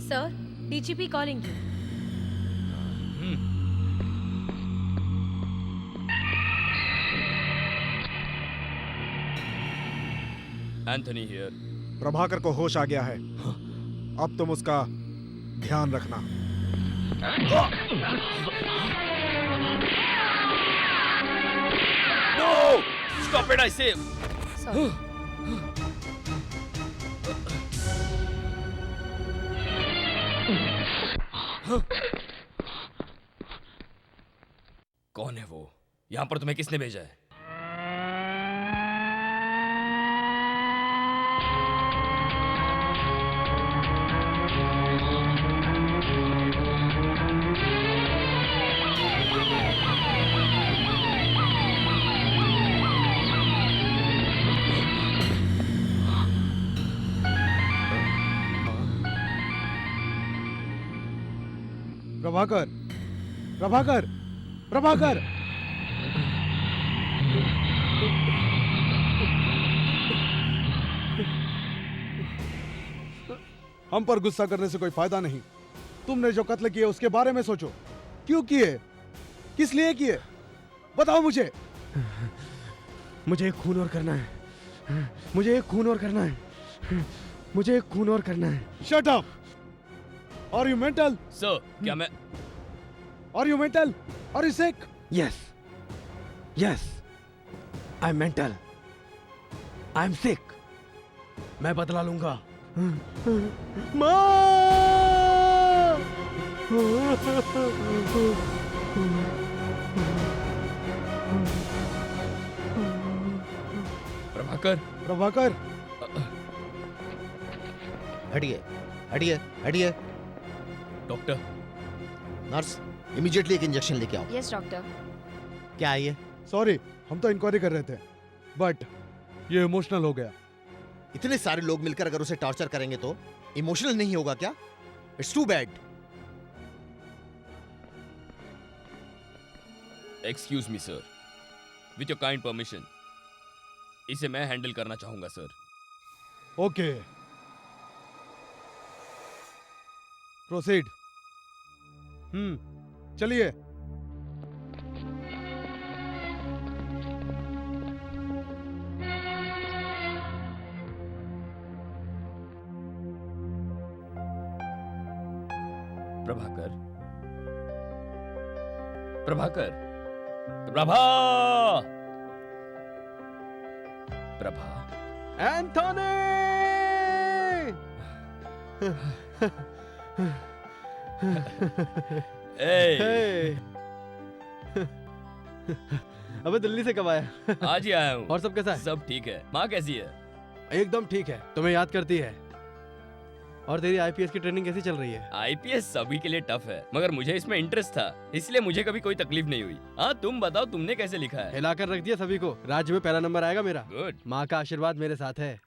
Sir, DGP calling you. Anthony here. Prabhakar को होश आ गया है, अब तुम उसका ध्यान रखना। No! Stop it, I say! Sorry. कौन है वो? यहाँ पर तुम्हें किसने भेजा है? प्रभाकर, प्रभाकर, प्रभाकर। हम पर गुस्सा करने से कोई फायदा नहीं। तुमने जो कत्ल किए उसके बारे में सोचो। क्यों किए, किस लिए किए, बताओ मुझे। मुझे एक खून और करना है, मुझे एक खून और करना है, मुझे एक खून और करना है। Shut up. Are you mental? Sir, क्या मैं are you mental? Are you sick? Yes, yes, I am mental, I am sick. मैं बदला लूंगा। प्रभाकर, प्रभाकर, हटिए, हटिए, हटिए। डॉक्टर, नर्स, इमीडिएटली एक इंजेक्शन लेके आओ। Yes doctor. क्या है ये? सॉरी, हम तो इंक्वायरी कर रहे थे, बट ये इमोशनल हो गया। इतने सारे लोग मिलकर अगर उसे टॉर्चर करेंगे तो इमोशनल नहीं होगा क्या? It's too bad. Excuse me sir, with your kind permission, इसे मैं हैंडल करना चाहूंगा सर। Okay, proceed. चलिए। प्रभाकर, प्रभाकर, प्रभा, प्रभा, एंथोनी! अबे दिल्ली से कब आया? आज ही आया हूँ। और सब कैसा है? सब ठीक है। माँ कैसी है? एकदम ठीक है, तुम्हें याद करती है। और तेरी आईपीएस की ट्रेनिंग कैसी चल रही है? आईपीएस सभी के लिए टफ है, मगर मुझे इसमें इंटरेस्ट था, इसलिए मुझे कभी कोई तकलीफ नहीं हुई। हाँ, तुम बताओ, तुमने कैसे लिखा है? हिलाकर रख दिया सभी को। राज्य में पहला नंबर आएगा मेरा। गुड। माँ का आशीर्वाद मेरे साथ है।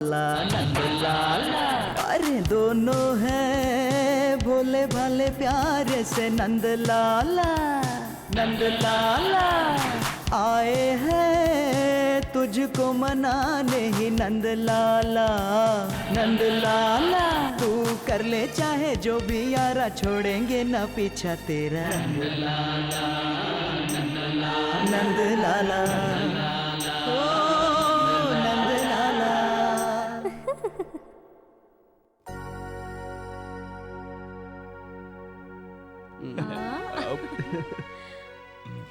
नंद लाला, अरे दोनों हैं भोले भाले प्यारे से नंद लाला आए हैं तुझको मनाने ही नंद लाला तू कर ले चाहे जो भी यारा, छोड़ेंगे ना पीछा तेरा नंद लाला ओ नंद लाला।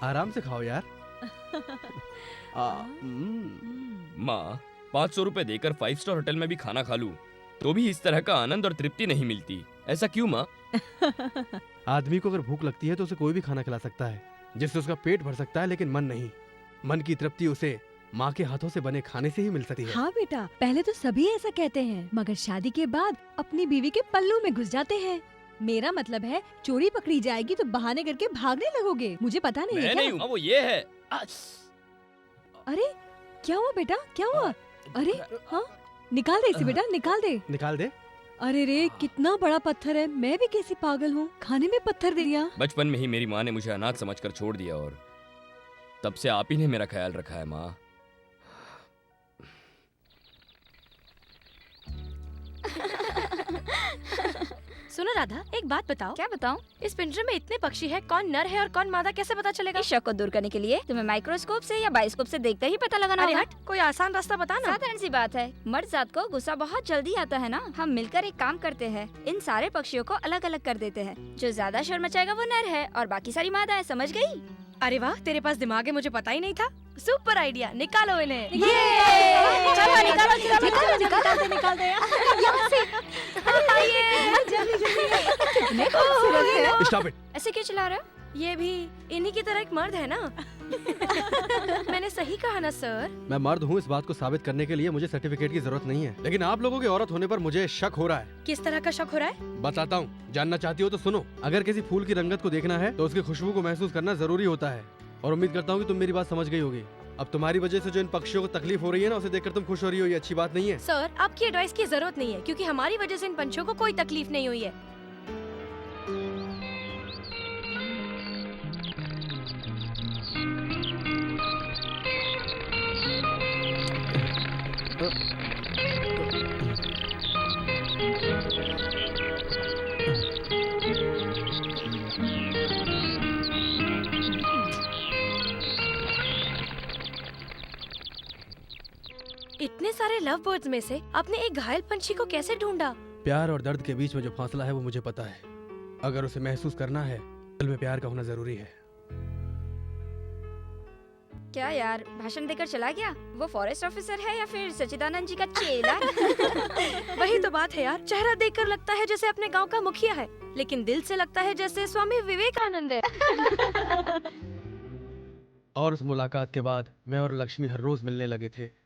आराम से खाओ यार। माँ 500 रुपए देकर 5 स्टार होटल में भी खाना खा लूं तो भी इस तरह का आनंद और तृप्ति नहीं मिलती, ऐसा क्यों माँ? आदमी को अगर भूख लगती है तो उसे कोई भी खाना खिला सकता है जिससे उसका पेट भर सकता है, लेकिन मन नहीं। मन की तृप्ति उसे माँ के हाथों से बने खाने से ही मिल सकती है। हाँ बेटा, पहले तो सभी ऐसा कहते हैं, मगर शादी के बाद अपनी बीवी के पल्लू में घुस जाते हैं। मेरा मतलब है चोरी पकड़ी जाएगी तो बहाने करके भागने लगोगे। मुझे पता नहीं है मैं क्या? नहीं हूँ, वो ये है। अरे क्या हुआ बेटा, क्या हुआ? अरे हाँ, निकाल दे इसे बेटा, निकाल दे। निकाल दे। अरे रे, कितना बड़ा पत्थर है, मैं भी कैसी पागल हूँ, खाने में पत्थर दे दिया। बचपन में ही मेरी माँ ने मुझे अनाथ समझकर छोड़ दिया और तब से आप ही ने मेरा ख्याल रखा है माँ। सुनो राधा, एक बात बताओ। क्या बताऊं? इस पिंजरे में इतने पक्षी है, कौन नर है और कौन मादा कैसे पता चलेगा? इस शक को दूर करने के लिए तुम्हें माइक्रोस्कोप से या बायोस्कोप से देखते ही पता लगाना अरे होगा। हट, कोई आसान रास्ता बता ना। साधारण सी बात है, मर्द जात को गुस्सा बहुत जल्दी आता है ना। हम मिलकर एक काम करते हैं, इन सारे पक्षियों को अलग अलग कर देते हैं। जो ज्यादा शोर मचाएगा वो नर है और बाकी सारी मादा है, समझ गई? अरे वाह, तेरे पास दिमाग है, मुझे पता ही नहीं था। सुपर आइडिया, निकालो इन्हें। चलो निकालो निकाल दे यहाँ से। कितने खूबसूरत है। Stop it. ऐसे क्यों चिल्ला रहे हो? ये भी इन्हीं की तरह एक मर्द है ना? मैंने सही कहा ना सर? मैं मर्द हूँ, इस बात को साबित करने के लिए मुझे सर्टिफिकेट की जरूरत नहीं है, लेकिन आप लोगों की औरत होने पर मुझे शक हो रहा है। किस तरह का शक हो रहा है? बताता हूँ, जानना चाहती हो तो सुनो। अगर किसी फूल की रंगत को देखना है तो उसकी खुशबू को महसूस करना जरूरी होता है, और उम्मीद करता हूँ कि तुम मेरी बात समझ गई होगी। अब तुम्हारी वजह से जो इन पक्षियों को तकलीफ हो रही है ना, उसे देखकर तुम खुश हो रही हो, ये अच्छी बात नहीं है। सर, आपकी एडवाइस की जरूरत नहीं है, क्योंकि हमारी वजह से इन पंछियों को कोई तकलीफ नहीं हुई है। इतने सारे लव बर्ड्स में से आपने एक घायल पंछी को कैसे ढूंढा? प्यार और दर्द के बीच में जो फासला है वो मुझे पता है। अगर उसे महसूस करना है, दिल में प्यार का होना जरूरी है। क्या यार, भाषण देकर चला गया? वो फॉरेस्ट ऑफिसर है या फिर सच्चिदानंद जी का चेला? वही तो बात है यार, चेहरा देखकर लगता है जैसे अपने गांव का मुखिया है, लेकिन दिल से लगता है जैसे स्वामी विवेकानंद है। और उस मुलाकात के बाद मैं और लक्ष्मी हर रोज मिलने लगे थे।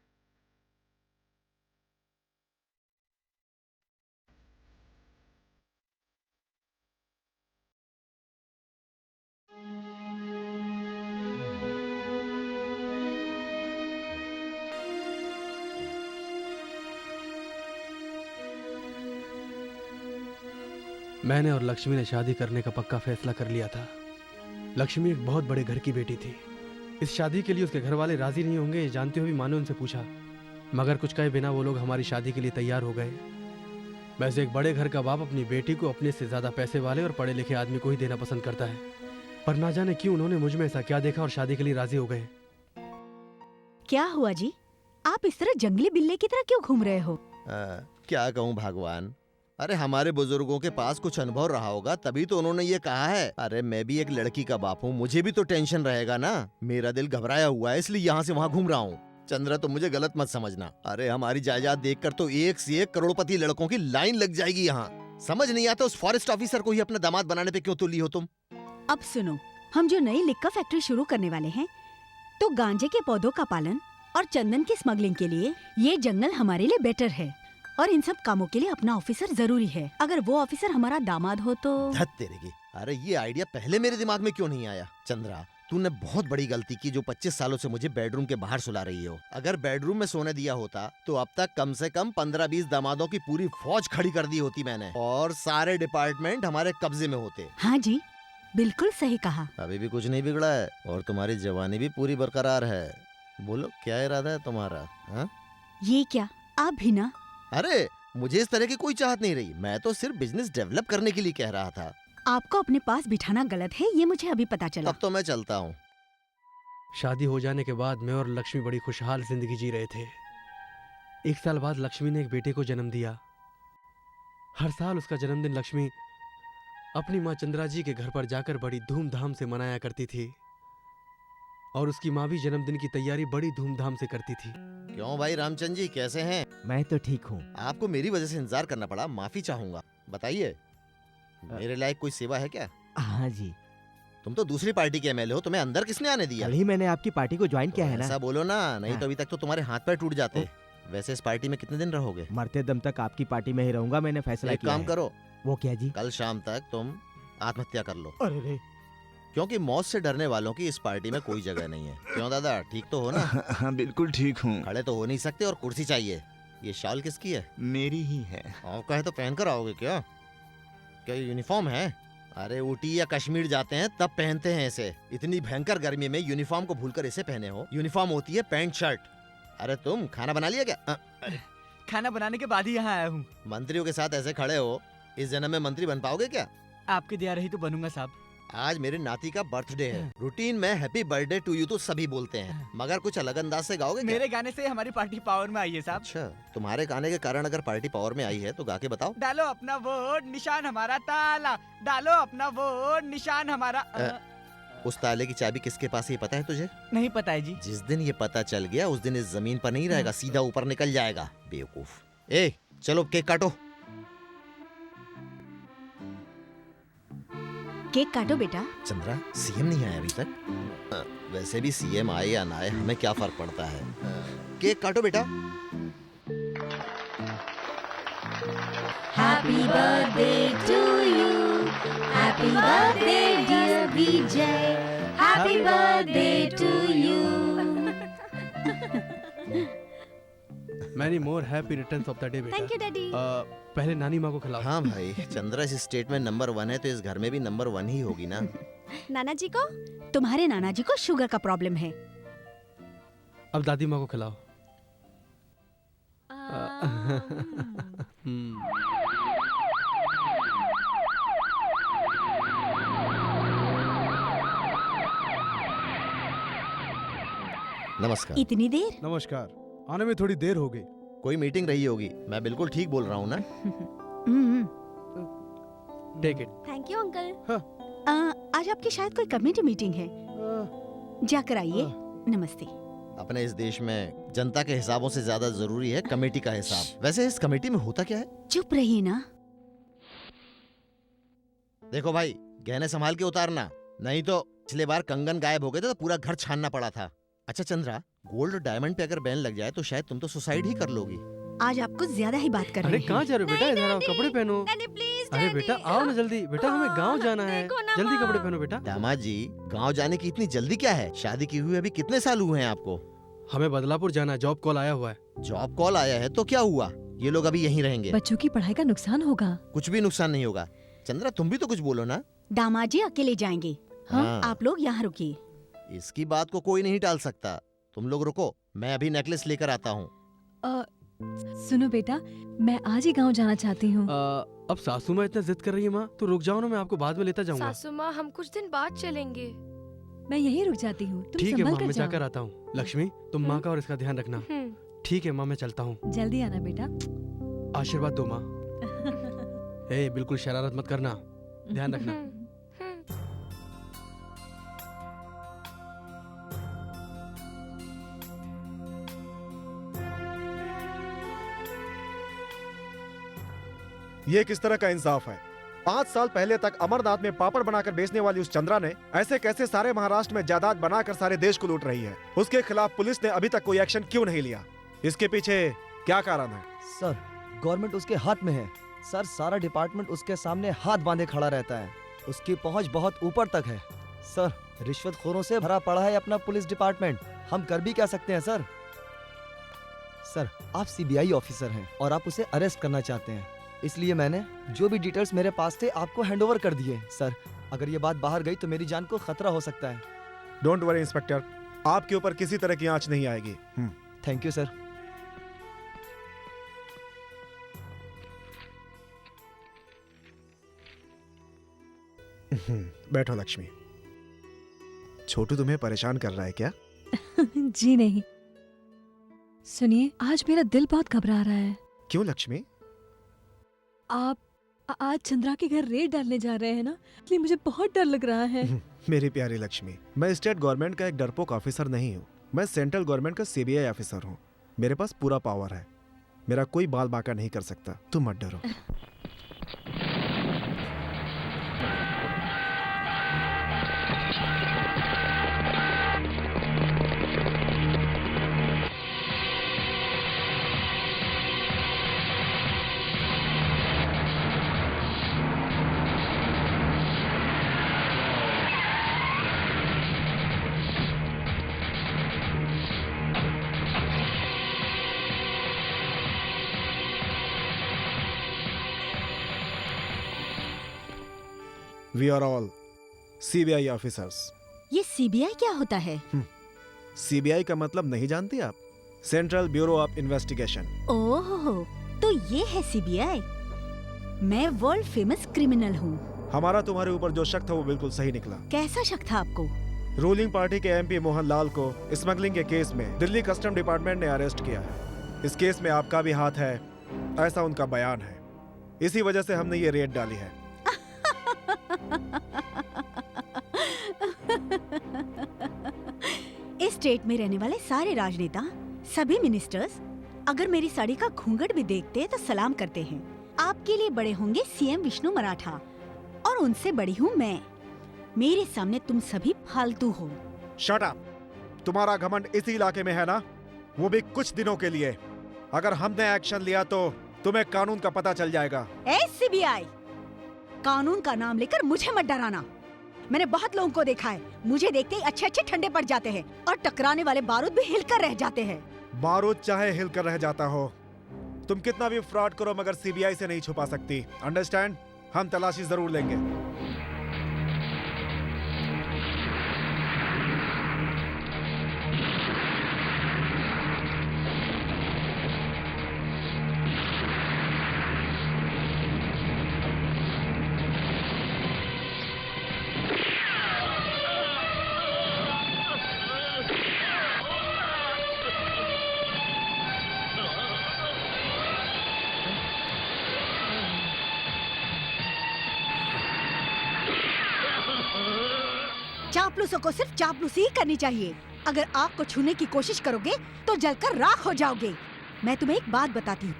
मैंने और लक्ष्मी ने शादी करने का पक्का फैसला कर लिया था। लक्ष्मी एक बहुत बड़े घर की बेटी थी। इस शादी के लिए उसके घर वाले राजी नहीं होंगे, जानते हुए भी माँ ने उनसे पूछा, मगर कुछ कहे बिना वो लोग हमारी शादी के लिए तैयार हो गए। वैसे एक बड़े घर का बाप अपनी बेटी को अपने से ज्यादा पैसे वाले और पढ़े लिखे आदमी को ही देना पसंद करता है, पर ना जाने क्यों उन्होंने मुझ में ऐसा क्या देखा और शादी के लिए राजी हो गए। क्या हुआ जी, आप इस तरह जंगली बिल्ले की तरह क्यों घूम रहे हो? क्या कहूँ भगवान, अरे हमारे बुजुर्गों के पास कुछ अनुभव रहा होगा, तभी तो उन्होंने ये कहा है। अरे मैं भी एक लड़की का बाप हूँ, मुझे भी तो टेंशन रहेगा ना। मेरा दिल घबराया हुआ है, इसलिए यहाँ से वहाँ घूम रहा हूँ। चंद्रा, तो मुझे गलत मत समझना। अरे हमारी जायदाद देखकर तो एक से एक करोड़पति लड़कों की लाइन लग जाएगी यहाँ। समझ नहीं आता उस फॉरेस्ट ऑफिसर को ही अपना दामाद बनाने पे क्यों तुली हो तुम। अब सुनो, हम जो नई लिक्का फैक्ट्री शुरू करने वाले हैं, तो गांजे के पौधों का पालन और चंदन की स्मगलिंग के लिए ये जंगल हमारे लिए बेटर है, और इन सब कामों के लिए अपना ऑफिसर जरूरी है। अगर वो ऑफिसर हमारा दामाद हो तो। धत तेरे की, अरे ये आइडिया पहले मेरे दिमाग में क्यों नहीं आया। चंद्रा, तूने बहुत बड़ी गलती की जो 25 सालों से मुझे बेडरूम के बाहर सुला रही हो। अगर बेडरूम में सोने दिया होता तो अब तक कम से कम 15-20 दामादों की पूरी फौज खड़ी कर दी होती मैंने, और सारे डिपार्टमेंट हमारे कब्जे में होते। हाँ जी, बिल्कुल सही कहा। अभी भी कुछ नहीं बिगड़ा है और तुम्हारी जवानी भी पूरी बरकरार है। बोलो क्या इरादा है तुम्हारा? हाँ? ये क्या, आप भी ना? अरे मुझे इस तरह की कोई चाहत नहीं रही, मैं तो सिर्फ बिजनेस डेवलप करने के लिए कह रहा था। आपको अपने पास बिठाना गलत है, ये मुझे अभी पता चला। अब तो मैं चलता हूँ। शादी हो जाने के बाद मैं और लक्ष्मी बड़ी खुशहाल जिंदगी जी रहे थे। 1 साल बाद लक्ष्मी ने एक बेटे को जन्म दिया। हर साल उसका जन्मदिन लक्ष्मी अपनी माँ चंद्रा जी के घर पर जाकर बड़ी धूमधाम से मनाया करती थी, और उसकी माँ भी जन्मदिन की तैयारी बड़ी धूमधाम से करती थी। क्यों भाई रामचंद्र जी, कैसे हैं? मैं तो ठीक हूँ। आपको मेरी वजह से इंतजार करना पड़ा, माफी चाहूंगा। बताइए, मेरे लायक कोई सेवा है क्या? हाँ जी। तुम तो दूसरी पार्टी के एमएलए हो, तुम्हें अंदर किसने आने दिया? कल ही मैंने आपकी पार्टी को ज्वाइन किया है ना। ऐसा बोलो ना, नहीं तो अभी तक तो तुम्हारे हाथ पैर टूट जाते। वैसे इस पार्टी में कितने दिन रहोगे? मरते दम तक आपकी पार्टी में ही रहूंगा, मैंने फैसला एक किया काम है। करो। वो क्या जी? कल शाम तक तुम आत्महत्या कर लो। अरे रे। क्योंकि मौत से डरने वालों की इस पार्टी में कोई जगह नहीं है। क्यों दादा, ठीक तो हो ना? हाँ बिल्कुल ठीक हूँ। खड़े तो हो नहीं सकते और कुर्सी चाहिए। ये शाल किसकी है? मेरी ही है। आपका है तो पहन कर आओगे क्या? क्या ये यूनिफॉर्म है? अरे ऊटी या कश्मीर जाते हैं तब पहनते हैं इसे। इतनी भयंकर गर्मी में यूनिफॉर्म को भूलकर इसे पहने हो। यूनिफॉर्म होती है पैंट शर्ट। अरे तुम खाना बना लिया क्या? खाना बनाने के बाद ही यहाँ आया हूँ। मंत्रियों के साथ ऐसे खड़े हो, इस जन्म में मंत्री बन पाओगे क्या? आपकी दया रही तो बनूंगा साहब। आज मेरे नाती का बर्थडे है। रूटीन में हैप्पी बर्थडे टू यू तो सभी बोलते हैं, मगर कुछ अलग अंदाज से गाओगे क्या? मेरे गाने से हमारी पार्टी पावर में आई है साहब। अच्छा, तुम्हारे गाने के कारण अगर पार्टी पावर में आई है तो गा के बताओ। डालो अपना वोट, निशान हमारा ताला। डालो अपना वोट, निशान हमारा। उस ताले की चाबी किसके पास है, ये पता है तुझे? नहीं पता है जी। जिस दिन ये पता चल गया उस दिन इस जमीन पर नहीं रहेगा, सीधा ऊपर निकल जाएगा। बेवकूफ। ए चलो केक काटो। केक काटो बेटा। चंद्रा, सीएम नहीं आया अभी तक। वैसे भी सीएम आए या ना आए हमें क्या फर्क पड़ता है। केक काटो बेटा। Happy birthday to you. Happy birthday dear Vijay. Happy birthday to you. Many more happy returns of the day बेटा। Thank you, Daddy. पहले नानी माँ को खिलाओ। हाँ भाई, चंद्रा इस स्टेट में नंबर 1 है तो इस घर में भी नंबर 1 ही होगी ना। नाना जी को? तुम्हारे नाना जी को शुगर का प्रॉब्लम है। अब दादी माँ को खिलाओ। नमस्कार। इतनी देर? नमस्कार, आने में थोड़ी देर हो गई। कोई मीटिंग रही होगी, मैं बिल्कुल ठीक बोल रहा हूँ ना? Take it. Thank you uncle. आज आपकी शायद कोई कमेटी मीटिंग है, जाकर आइए। नमस्ते। अपने इस देश में जनता के हिसाबों से ज्यादा जरूरी है कमेटी का हिसाब। वैसे इस कमेटी में होता क्या है? चुप रहिए ना। देखो भाई, गहने संभाल के उतारना, नहीं तो पिछले बार कंगन गायब हो गए थे तो पूरा घर छानना पड़ा था। अच्छा चंद्रा, गोल्ड और डायमंड पे अगर बैन लग जाए तो शायद तुम तो सुसाइड ही कर लोगी। आज आपको ज्यादा ही बात कर रहे अरे हैं। कहाँ जा रहे हो बेटा? इधर आओ, कपड़े पहनो। अरे बेटा आओ ना जल्दी। बेटा हमें गांव जाना है, जल्दी कपड़े पहनो बेटा। दामाद जी, गांव जाने की इतनी जल्दी क्या है? शादी की हुई अभी कितने साल हुए हैं आपको? हमें बदलापुर जाना है, जॉब कॉल आया हुआ है। जॉब कॉल आया है तो क्या हुआ? ये लोग अभी यहीं रहेंगे। बच्चों की पढ़ाई का नुकसान होगा। कुछ भी नुकसान नहीं होगा। चंद्रा तुम भी तो कुछ बोलो ना। दामाद जी अकेले जाएंगे। हाँ। आप लोग यहाँ रुकिए। इसकी बात को कोई नहीं टाल सकता। तुम लोग रुको, मैं अभी नेकलेस लेकर आता हूँ। सुनो बेटा, मैं आज ही गांव जाना चाहती हूँ। अब सासू माँ इतना जिद कर रही है माँ, तो रुक जाओ ना, मैं आपको बाद में लेता जाऊंगा। सासू माँ, हम कुछ दिन बाद चलेंगे। मैं यहीं रुक जाती हूँ, तुम ठीक है संभल माँ, कर मैं जाओ। जाकर आता हूँ। लक्ष्मी तुम माँ का और इसका ध्यान रखना। ठीक है माँ, मैं चलता हूँ। जल्दी आना बेटा। आशीर्वाद दो माँ। ए बिल्कुल शरारत मत करना, ध्यान रखना। ये किस तरह का इंसाफ है? 5 साल पहले तक अमरनाथ में पापड़ बनाकर बेचने वाली उस चंद्रा ने ऐसे कैसे सारे महाराष्ट्र में जायदाद बनाकर सारे देश को लूट रही है। उसके खिलाफ पुलिस ने अभी तक कोई एक्शन क्यों नहीं लिया? इसके पीछे क्या कारण है? सर, गवर्नमेंट उसके हाथ में है। सर, सारा डिपार्टमेंट उसके सामने हाथ बांधे खड़ा रहता है। उसकी पहुंच बहुत ऊपर तक है। सर, रिश्वतखोरों से भरा पड़ा है अपना पुलिस डिपार्टमेंट। हम कर भी क्या सकते हैं सर? सर, आप सीबीआई ऑफिसर हैं और आप उसे अरेस्ट करना चाहते हैं, इसलिए मैंने जो भी डिटेल्स मेरे पास थे आपको हैंडओवर कर दिए। सर, अगर ये बात बाहर गई तो मेरी जान को खतरा हो सकता है। डोंट वरी इंस्पेक्टर, आपके ऊपर किसी तरह की आंच नहीं आएगी। Thank you sir. बैठो लक्ष्मी। छोटू तुम्हें परेशान कर रहा है क्या? जी नहीं। सुनिए, आज मेरा दिल बहुत घबरा रहा है। क्यों लक्ष्मी? आप आज चंद्रा के घर रेड डालने जा रहे हैं ना, इसलिए मुझे बहुत डर लग रहा है। मेरी प्यारी लक्ष्मी, मैं स्टेट गवर्नमेंट का एक डरपोक ऑफिसर नहीं हूँ। मैं सेंट्रल गवर्नमेंट का सीबीआई ऑफिसर हूँ। मेरे पास पूरा पावर है। मेरा कोई बाल बांका नहीं कर सकता। तुम मत डरो। We are all CBI officers. ये सीबीआई क्या होता है? CBI का मतलब नहीं जानती आप? Central bureau of investigation. ओह, तो ये है सीबीआई। मैं वर्ल्ड फेमस क्रिमिनल हूँ। हमारा तुम्हारे ऊपर जो शक था वो बिल्कुल सही निकला। कैसा शक था आपको? रूलिंग पार्टी के MP मोहन लाल को स्मगलिंग के केस में दिल्ली कस्टम डिपार्टमेंट ने अरेस्ट किया है। इस केस में आपका भी हाथ है, ऐसा उनका बयान है। इसी वजह से हमने ये रेड डाली है। इस स्टेट में रहने वाले सारे राजनेता, सभी मिनिस्टर्स अगर मेरी साड़ी का घूंघट भी देखते तो सलाम करते हैं। आपके लिए बड़े होंगे सीएम विष्णु मराठा और उनसे बड़ी हूँ मैं। मेरे सामने तुम सभी फालतू हो। Shut up. तुम्हारा घमंड इसी इलाके में है ना, वो भी कुछ दिनों के लिए। अगर हमने एक्शन लिया तो तुम्हें कानून का पता चल जाएगा। ए सीबीआई, कानून का नाम लेकर मुझे मत डराना। मैंने बहुत लोगों को देखा है, मुझे देखते ही अच्छे अच्छे ठंडे पड़ जाते हैं और टकराने वाले बारूद भी हिलकर रह जाते हैं। बारूद चाहे हिलकर रह जाता हो, तुम कितना भी फ्रॉड करो मगर सीबीआई से नहीं छुपा सकती। अंडरस्टैंड? हम तलाशी जरूर लेंगे। चापलूसों को सिर्फ चापलूसी ही करनी चाहिए। अगर आग को छूने की कोशिश करोगे तो जलकर राख हो जाओगे। मैं तुम्हें एक बात बताती हूँ,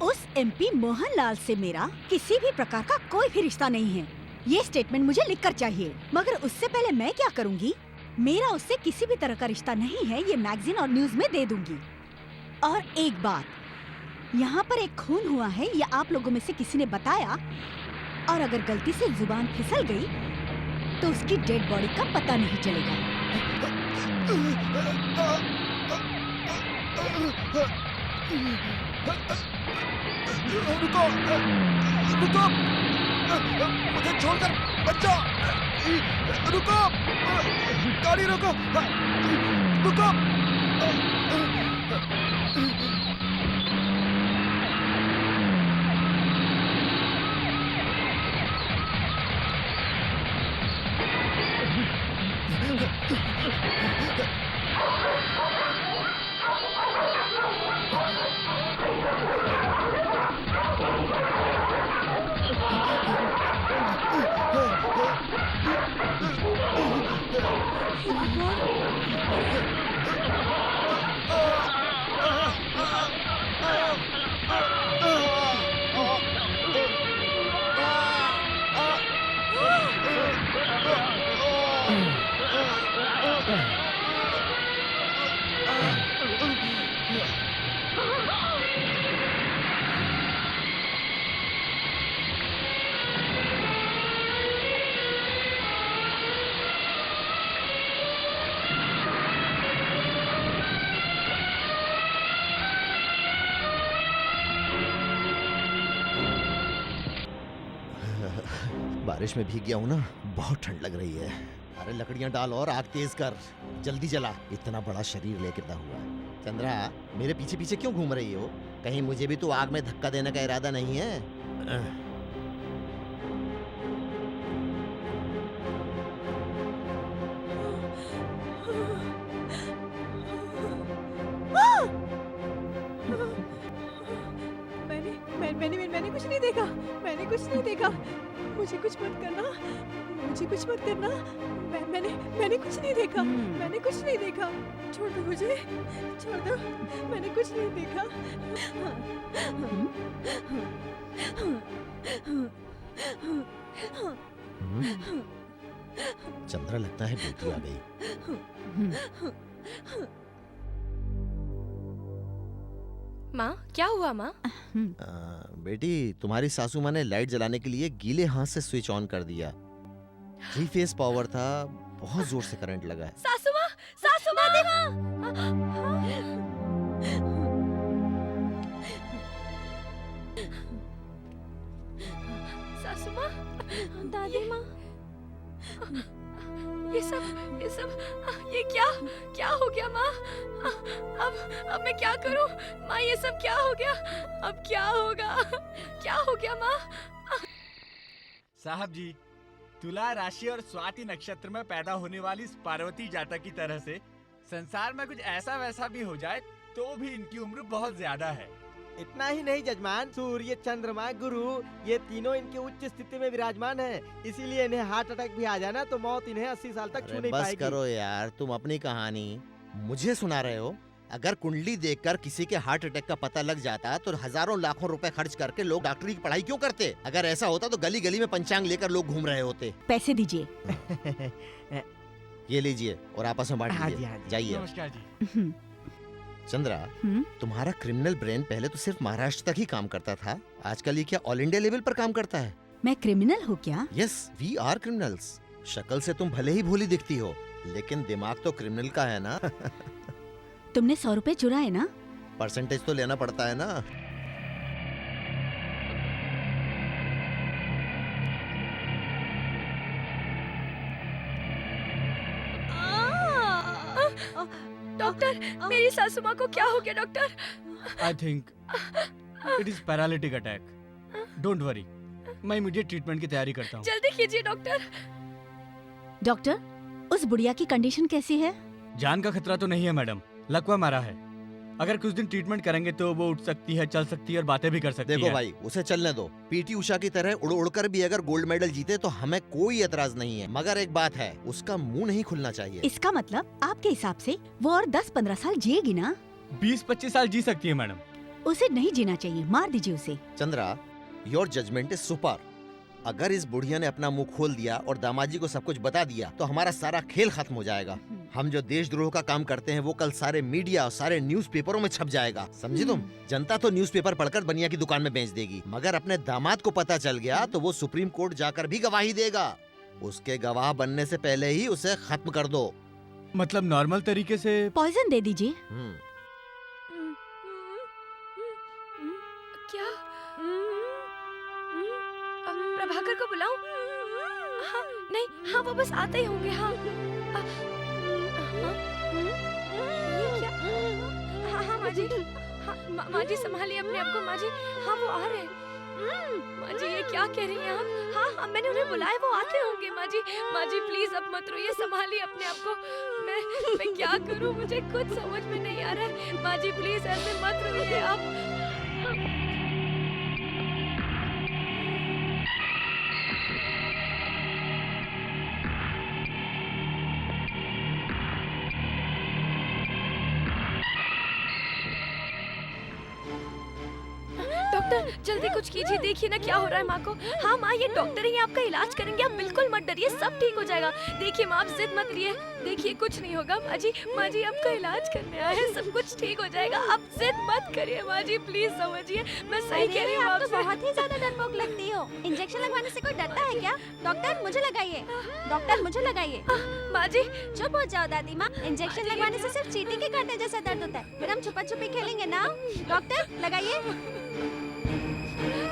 उस MP मोहन लाल से मेरा किसी भी प्रकार का कोई भी रिश्ता नहीं है। ये स्टेटमेंट मुझे लिखकर चाहिए। मगर उससे पहले मैं क्या करूँगी, मेरा उससे किसी भी तरह का रिश्ता नहीं है, ये मैगजीन और न्यूज में दे दूंगी। और एक बात, यहाँ पर एक खून हुआ है, ये आप लोगों में से किसी ने बताया, और अगर गलती से जुबान फिसल गई तो उसकी डेड बॉडी का पता नहीं चलेगा। रुको, रुको, मुझे छोड़कर बच्चा, रुको, गाड़ी रोको, रुको। बारिश में भीग गया हूँ ना, बहुत ठंड लग रही है। अरे लकड़ियां डाल और आग तेज कर, जल्दी जला। इतना बड़ा शरीर लेके दा हुआ है। चंद्रा, मेरे पीछे पीछे क्यों घूम रही हो? कहीं मुझे भी तो आग में धक्का देने का इरादा नहीं है? मैंने कुछ नहीं देखा, मैंने कुछ नहीं देखा। मुझे कुछ मत करना, मुझे कुछ मत करना। मैंने कुछ नहीं देखा, मैंने कुछ नहीं देखा। छोड़ दो मुझे, छोड़ दो, मैंने कुछ नहीं देखा। चंद्रा, लगता है बेटी आ गई। माँ, क्या हुआ माँ? बेटी, तुम्हारी सासू माँ ने लाइट जलाने के लिए गीले हाथ से स्विच ऑन कर दिया। 3 फेस पावर था, बहुत जोर से करंट लगा है। सासू माँ, सासू माँ, सासू माँ, दादी माँ, ये सब ये क्या हो गया माँ? अब मैं क्या करूं माँ? ये सब क्या हो गया? अब क्या होगा? क्या हो गया माँ? साहब जी, तुला राशि और स्वाति नक्षत्र में पैदा होने वाली इस पार्वती जातक की तरह से संसार में कुछ ऐसा वैसा भी हो जाए तो भी इनकी उम्र बहुत ज्यादा है। इतना ही नहीं जजमान, सूर्य, चंद्रमा, गुरु, ये तीनों इनके उच्च स्थिति में विराजमान हैं। इसीलिए इन्हें हार्ट अटैक भी आ जाए ना तो मौत इन्हें 80 साल तक छू नहीं बस पाएगी। करो यार, तुम अपनी कहानी मुझे सुना रहे हो। अगर कुंडली देखकर किसी के हार्ट अटैक का पता लग जाता तो हजारों लाखों रुपए खर्च करके लोग डॉक्टरी की पढ़ाई क्यों करते? अगर ऐसा होता तो गली गली में पंचांग लेकर लोग घूम रहे होते। पैसे दीजिए। ये लीजिए और आपस में बांट लीजिए। जाइए। नमस्कार जी। चंद्रा, तुम्हारा क्रिमिनल ब्रेन पहले तो सिर्फ महाराष्ट्र तक ही काम करता था, आजकल ये क्या ऑल इंडिया लेवल पर काम करता है? मैं क्रिमिनल हूँ क्या? Yes, we are criminals. शक्ल से तुम भले ही भोली दिखती हो, लेकिन दिमाग तो क्रिमिनल का है ना। तुमने 100 रुपए चुराए ना? परसेंटेज तो लेना पड़ता है ना। डॉक्टर, मेरी सासू माँ को क्या हो गया doctor? I think it is paralytic attack. Don't worry, मैं इमीडिएट ट्रीटमेंट की तैयारी करता हूँ। जल्दी कीजिए डॉक्टर। डॉक्टर, उस बुढ़िया की कंडीशन कैसी है? जान का खतरा तो नहीं है मैडम, लकवा मारा है। अगर कुछ दिन ट्रीटमेंट करेंगे तो वो उठ सकती है, चल सकती है और बातें भी कर सकती है। देखो भाई, उसे चलने दो। पीटी उषा की तरह उड़ उड़कर भी अगर गोल्ड मेडल जीते तो हमें कोई एतराज नहीं है, मगर एक बात है, उसका मुंह नहीं खुलना चाहिए। इसका मतलब आपके हिसाब से वो और 10-15 साल जिएगी ना? 20-25 साल जी सकती है मैडम। उसे नहीं जीना चाहिए, मार दीजिए उसे। Chandra, your judgement is super. अगर इस बुढ़िया ने अपना मुंह खोल दिया और दामाजी को सब कुछ बता दिया तो हमारा सारा खेल खत्म हो जाएगा। हम जो देशद्रोह का काम करते हैं वो कल सारे मीडिया और सारे न्यूज़पेपरों में छप जाएगा, समझी तुम? जनता तो न्यूज़पेपर पढ़कर बनिया की दुकान में बेच देगी, मगर अपने दामाद को पता चल गया तो वो सुप्रीम कोर्ट जाकर भी गवाही देगा। उसके गवाह बनने से पहले ही उसे खत्म कर दो। मतलब नॉर्मल तरीके से? पॉइजन दे दीजिए। क्या? प्रभाकर को बुलाऊं? हाँ, नहीं, हाँ वो बस आते ही होंगे। हाँ, ये क्या? हाँ माँ जी, हाँ माँ जी संभालिए अपने आप को माँ जी। हाँ वो आ रहे हैं। माँ जी ये क्या कह रही हैं आप? हाँ मैंने उन्हें बुलाया, वो आते होंगे माँ जी। माँ जी प्लीज अब मत रोइए, संभालिए अपने आप को। मैं क्या करूँ, मुझे कुछ समझ में नहीं आ रहा है। माँ जी प्लीज ऐसे मत रोइए आप। डॉक्टर जल्दी कुछ कीजिए, देखिए ना क्या हो रहा है माँ को। हाँ माँ, ये डॉक्टर ही आपका इलाज करेंगे, आप बिल्कुल मत डरिए, सब ठीक हो जाएगा। देखिए माँ, आप जिद मत करिए, देखिए कुछ नहीं होगा। माँ जी आपका इलाज करने आए हैं, सब कुछ ठीक हो जाएगा, आप जिद मत करिए माँ जी, प्लीज समझिए, मैं सही कह रही हूँ। आप तो बहुत ही ज्यादा डरपोक लगती हो। इंजेक्शन लगवाने से कोई डरता है क्या? डॉक्टर मुझे लगाइए, डॉक्टर मुझे लगाइए। माँ जी चुप हो जाओ दादी माँ, इंजेक्शन लगवाने से सिर्फ चींटी के काटने जैसा दर्द होता है, फिर हम छुपा छुपी खेलेंगे ना। डॉक्टर लगाइए।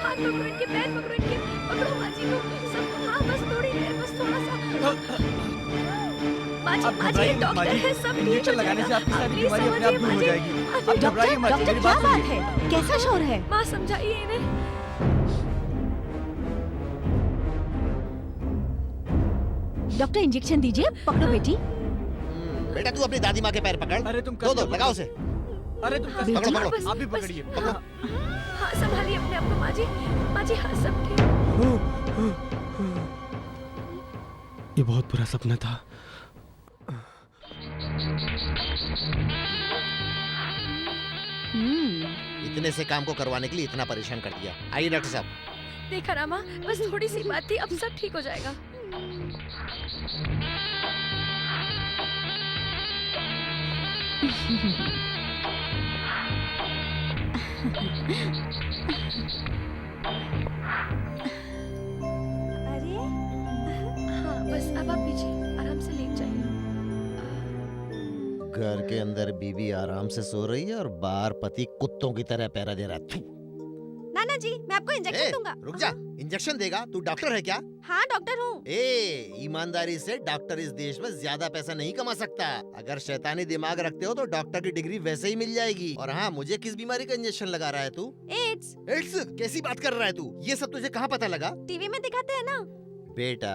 हाथ पकड़ो इनके, पैर पकड़ो इनके, पकड़ो माँ जी को। आप घबराइए मत माँ जी, इंजेक्शन लगाने से आपकी सारी बीमारी अपने आप दूर हो जाएगी। आप घबराइए मत, डॉक्टर मेरी क्या बात बात सुनिए। है? कैसा शोर है? माँ समझाइए इन्हें। डॉक्टर इंजेक्शन दीजिए, पकड़ो बेटी। बेटा तू अपनी दादी माँ के पैर पकड़। अरे तुम दो लगाओ उसे। अरे तुम पकड़ो पकड़ो। आप भी पकड़िए। हाँ संभालिए अपने आप को माँ जी। माँ जी हाँ सब ठीक। ये बहुत बुरा सपना था। इतने से काम को करवाने के लिए इतना परेशान कर दिया। आइए डॉक्टर साहब। देखा रामा, बस थोड़ी सी बात थी, अब सब ठीक हो जाएगा। अरे हाँ बस अब आप पीछे आराम से लेट जाइए। घर के अंदर बीवी आराम से सो रही है और बाहर पति कुत्तों की तरह पैरा दे रहा है। थू। नाना जी मैं आपको इंजेक्शन दूंगा। रुक जा, इंजेक्शन देगा? तू डॉक्टर है क्या? हाँ डॉक्टर हूँ। ईमानदारी से डॉक्टर इस देश में ज्यादा पैसा नहीं कमा सकता। अगर शैतानी दिमाग रखते हो तो डॉक्टर की डिग्री वैसे ही मिल जाएगी। और हाँ, मुझे किस बीमारी का इंजेक्शन लगा रहा है तू? एड्स। एड्स? कैसी बात कर रहा है तू? ये सब तुझे कहाँ पता लगा? टीवी में दिखाते हैं ना। बेटा,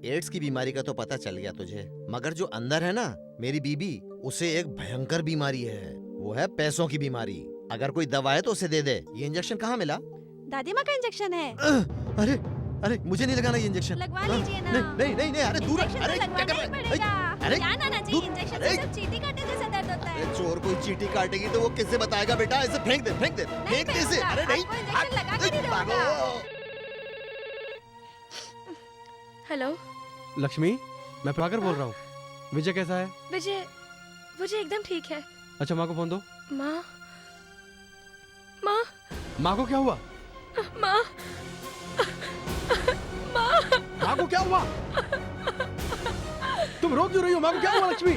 एड्स की बीमारी का तो पता चल गया तुझे, मगर जो अंदर है ना मेरी बीबी, उसे एक भयंकर बीमारी है। वो है पैसों की बीमारी। अगर कोई दवा है तो उसे दे दे। ये इंजेक्शन कहाँ मिला? दादी माँ का इंजेक्शन है। अरे अरे मुझे नहीं लगाना ये इंजेक्शन। लगवा लीजिए ना। नहीं अरे दूर। अरे क्या कर रहा है? अरे क्या नाना जी, इंजेक्शन से सिर्फ चींटी काटने जैसा दर्द होता है। अरे चोर कोई चींटी काटेगी तो वो किससे बताएगा बेटा? इसे फेंक दे फेंक दे इसे। अरे नहीं, हेलो लक्ष्मी, मैं प्रभाकर बोल रहा हूँ। विजय कैसा है? विजय एकदम ठीक है। अच्छा माँ को फोन दो। माँ माँ को क्या हुआ? माँ माँ को क्या हुआ? तुम रो क्यों रही हो? माँ को क्या हुआ लक्ष्मी?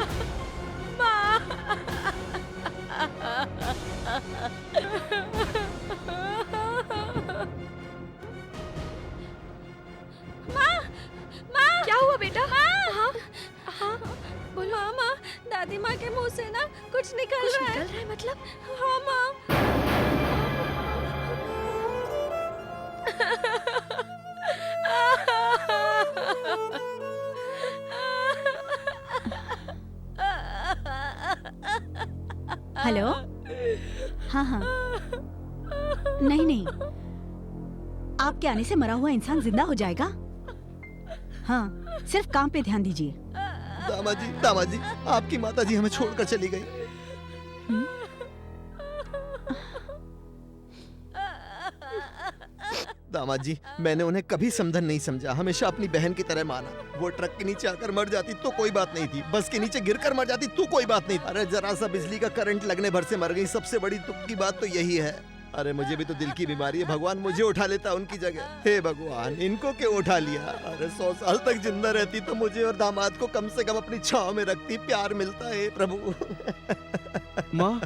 क्या हुआ बेटा? हाँ बोलो। माँ दादी माँ के मुंह से ना कुछ निकल रहा है। मतलब? हाँ माँ। हेलो। हाँ हाँ, नहीं आपके आने से मरा हुआ इंसान जिंदा हो जाएगा। हाँ, सिर्फ काम पे ध्यान दीजिए। दामाद जी, आपकी माता जी हमें छोड़कर चली गई। दामाद जी, मैंने उन्हें कभी समधन नहीं समझा, हमेशा अपनी बहन की तरह माना। वो ट्रक के नीचे आकर मर जाती तो कोई बात नहीं थी, बस के नीचे गिरकर मर जाती तो कोई बात नहीं। अरे जरा सा बिजली का करंट लगने भर से मर गई। सबसे बड़ी दुख की बात तो यही है। अरे मुझे भी तो दिल की बीमारी है, भगवान मुझे उठा लेता उनकी जगह। हे भगवान, इनको क्यों उठा लिया? अरे 100 साल तक जिंदा रहती तो मुझे और दामाद को कम से कम अपनी छांव में रखती, प्यार मिलता है प्रभु। माँ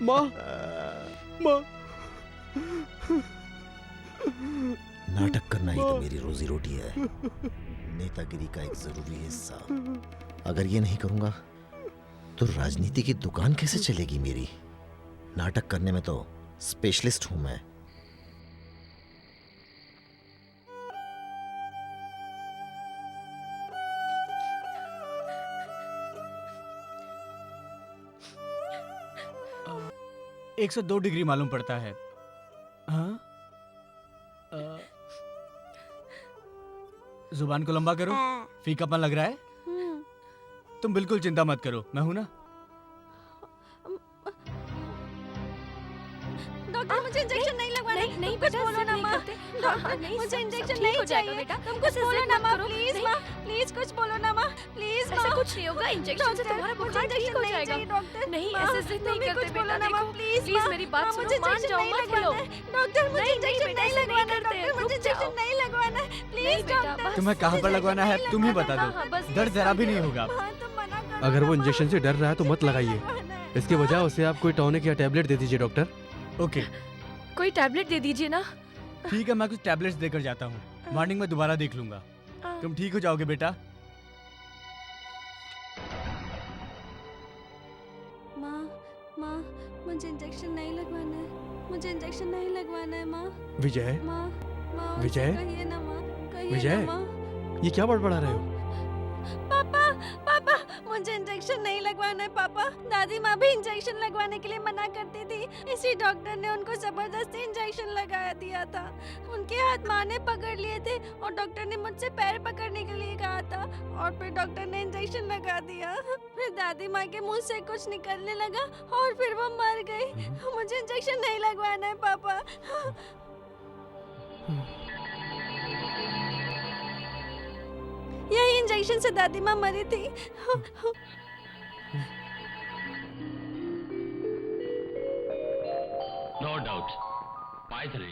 माँ माँ। नाटक करना ही तो मेरी रोजी रोटी है, नेतागिरी का एक जरूरी हिस्सा। अगर ये नहीं करूंगा तो राजनीति की दुकान कैसे चलेगी मेरी? नाटक करने में तो स्पेशलिस्ट हूं मैं। आ, 102 डिग्री मालूम पड़ता है। हाँ? जुबान को लंबा करो। फीकापन लग रहा है? तुम बिल्कुल चिंता मत करो, मैं हूं ना। डॉक्टर मुझे इंजेक्शन नहीं लगवाना। नहीं कुछ बोलो ना माँ। डॉक्टर मुझे इंजेक्शन नहीं चाहिए बेटा। तुम कुछ बोलो ना माँ, प्लीज माँ, प्लीज कुछ बोलो ना माँ, प्लीज माँ। ऐसा कुछ नहीं होगा, इंजेक्शन से तुम्हारा बुखार ठीक हो जाएगा। डॉक्टर नहीं, ऐसे जिद नहीं करते बेटा। देखो प्लीज मेरी बात सुनो, मान जाओ, मत हिलो। डॉक्टर मुझे इंजेक्शन बेटा, नहीं ऐसे नहीं लगवाना। करते, डॉक्टर मुझे रुक जाओ। इंजेक्शन नहीं लगवाना। Please doctor. तुम्हें कहाँ पर लगवाना है तुम ही बता दो, दर्द जरा भी नहीं होगा। अगर वो इंजेक्शन से डर रहा है तो मत लगाइए। इसके बजाय उसे आप कोई टॉनिक या टैबलेट दे दीजिए डॉक्टर। ओके, कोई टैबलेट दे दीजिए ना। ठीक है, मैं कुछ टैबलेट्स देकर जाता हूँ। मॉर्निंग में दोबारा देख लूंगा। तुम ठीक हो जाओगे बेटा। लगवाना है माँ। विजय, माँ, माँ उसे विजय? कहिए ना माँ, कहिए विजय? ना माँ। ये क्या बड़बड़ा रहे हो? पापा, पापा, मुझे इंजेक्शन नहीं लगवाना है पापा। दादी माँ भी इंजेक्शन लगवाने के लिए मना करती थी, इसी डॉक्टर ने उनको जबरदस्ती इंजेक्शन लगा दिया था। उनके हाथ माँ ने पकड़ लिए थे और डॉक्टर ने मुझसे पैर पकड़ने के लिए कहा था और फिर डॉक्टर ने इंजेक्शन लगा दिया। फिर दादी माँ के मुंह से कुछ निकलने लगा और फिर वो मर गई। मुझे इंजेक्शन नहीं लगवाना है पापा। यही इंजेक्शन से दादी माँ मरी थी। No doubt. Mythili.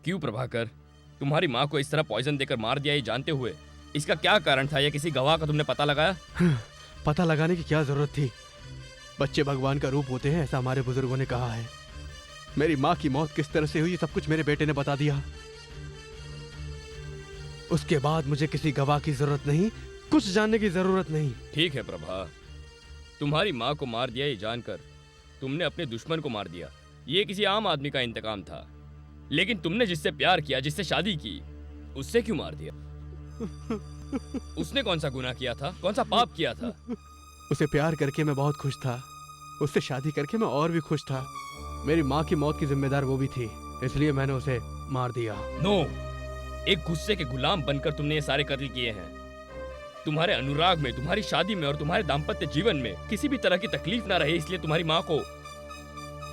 क्यों प्रभाकर, तुम्हारी माँ को इस तरह पॉइजन देकर मार दिया ये जानते हुए इसका क्या कारण था या किसी गवाह का तुमने पता लगाया? पता लगाने की क्या जरूरत थी? बच्चे भगवान का रूप होते हैं, ऐसा हमारे बुजुर्गों ने कहा है। मेरी माँ की मौत किस तरह से हुई सब कुछ मेरे बेटे ने बता दिया। उसके बाद मुझे किसी गवाह की जरूरत नहीं, कुछ जानने की जरूरत नहीं। ठीक है प्रभा, तुम्हारी माँ को मार दिया ये जानकर तुमने अपने दुश्मन को मार दिया। ये किसी आम आदमी का इंतकाम था, लेकिन तुमने जिससे प्यार किया, जिससे शादी की, उससे क्यों मार दिया? उसने कौन सा गुनाह किया था, कौन सा पाप किया था? उसे प्यार करके मैं बहुत खुश था, उससे शादी करके मैं और भी खुश था। मेरी माँ की मौत की जिम्मेदार वो भी थी, इसलिए मैंने उसे मार दिया। नो, एक गुस्से के गुलाम बनकर तुमने ये सारे कत्ल किए हैं। तुम्हारे अनुराग में, तुम्हारी शादी में और तुम्हारे दाम्पत्य जीवन में किसी भी तरह की तकलीफ ना रहे, इसलिए तुम्हारी माँ को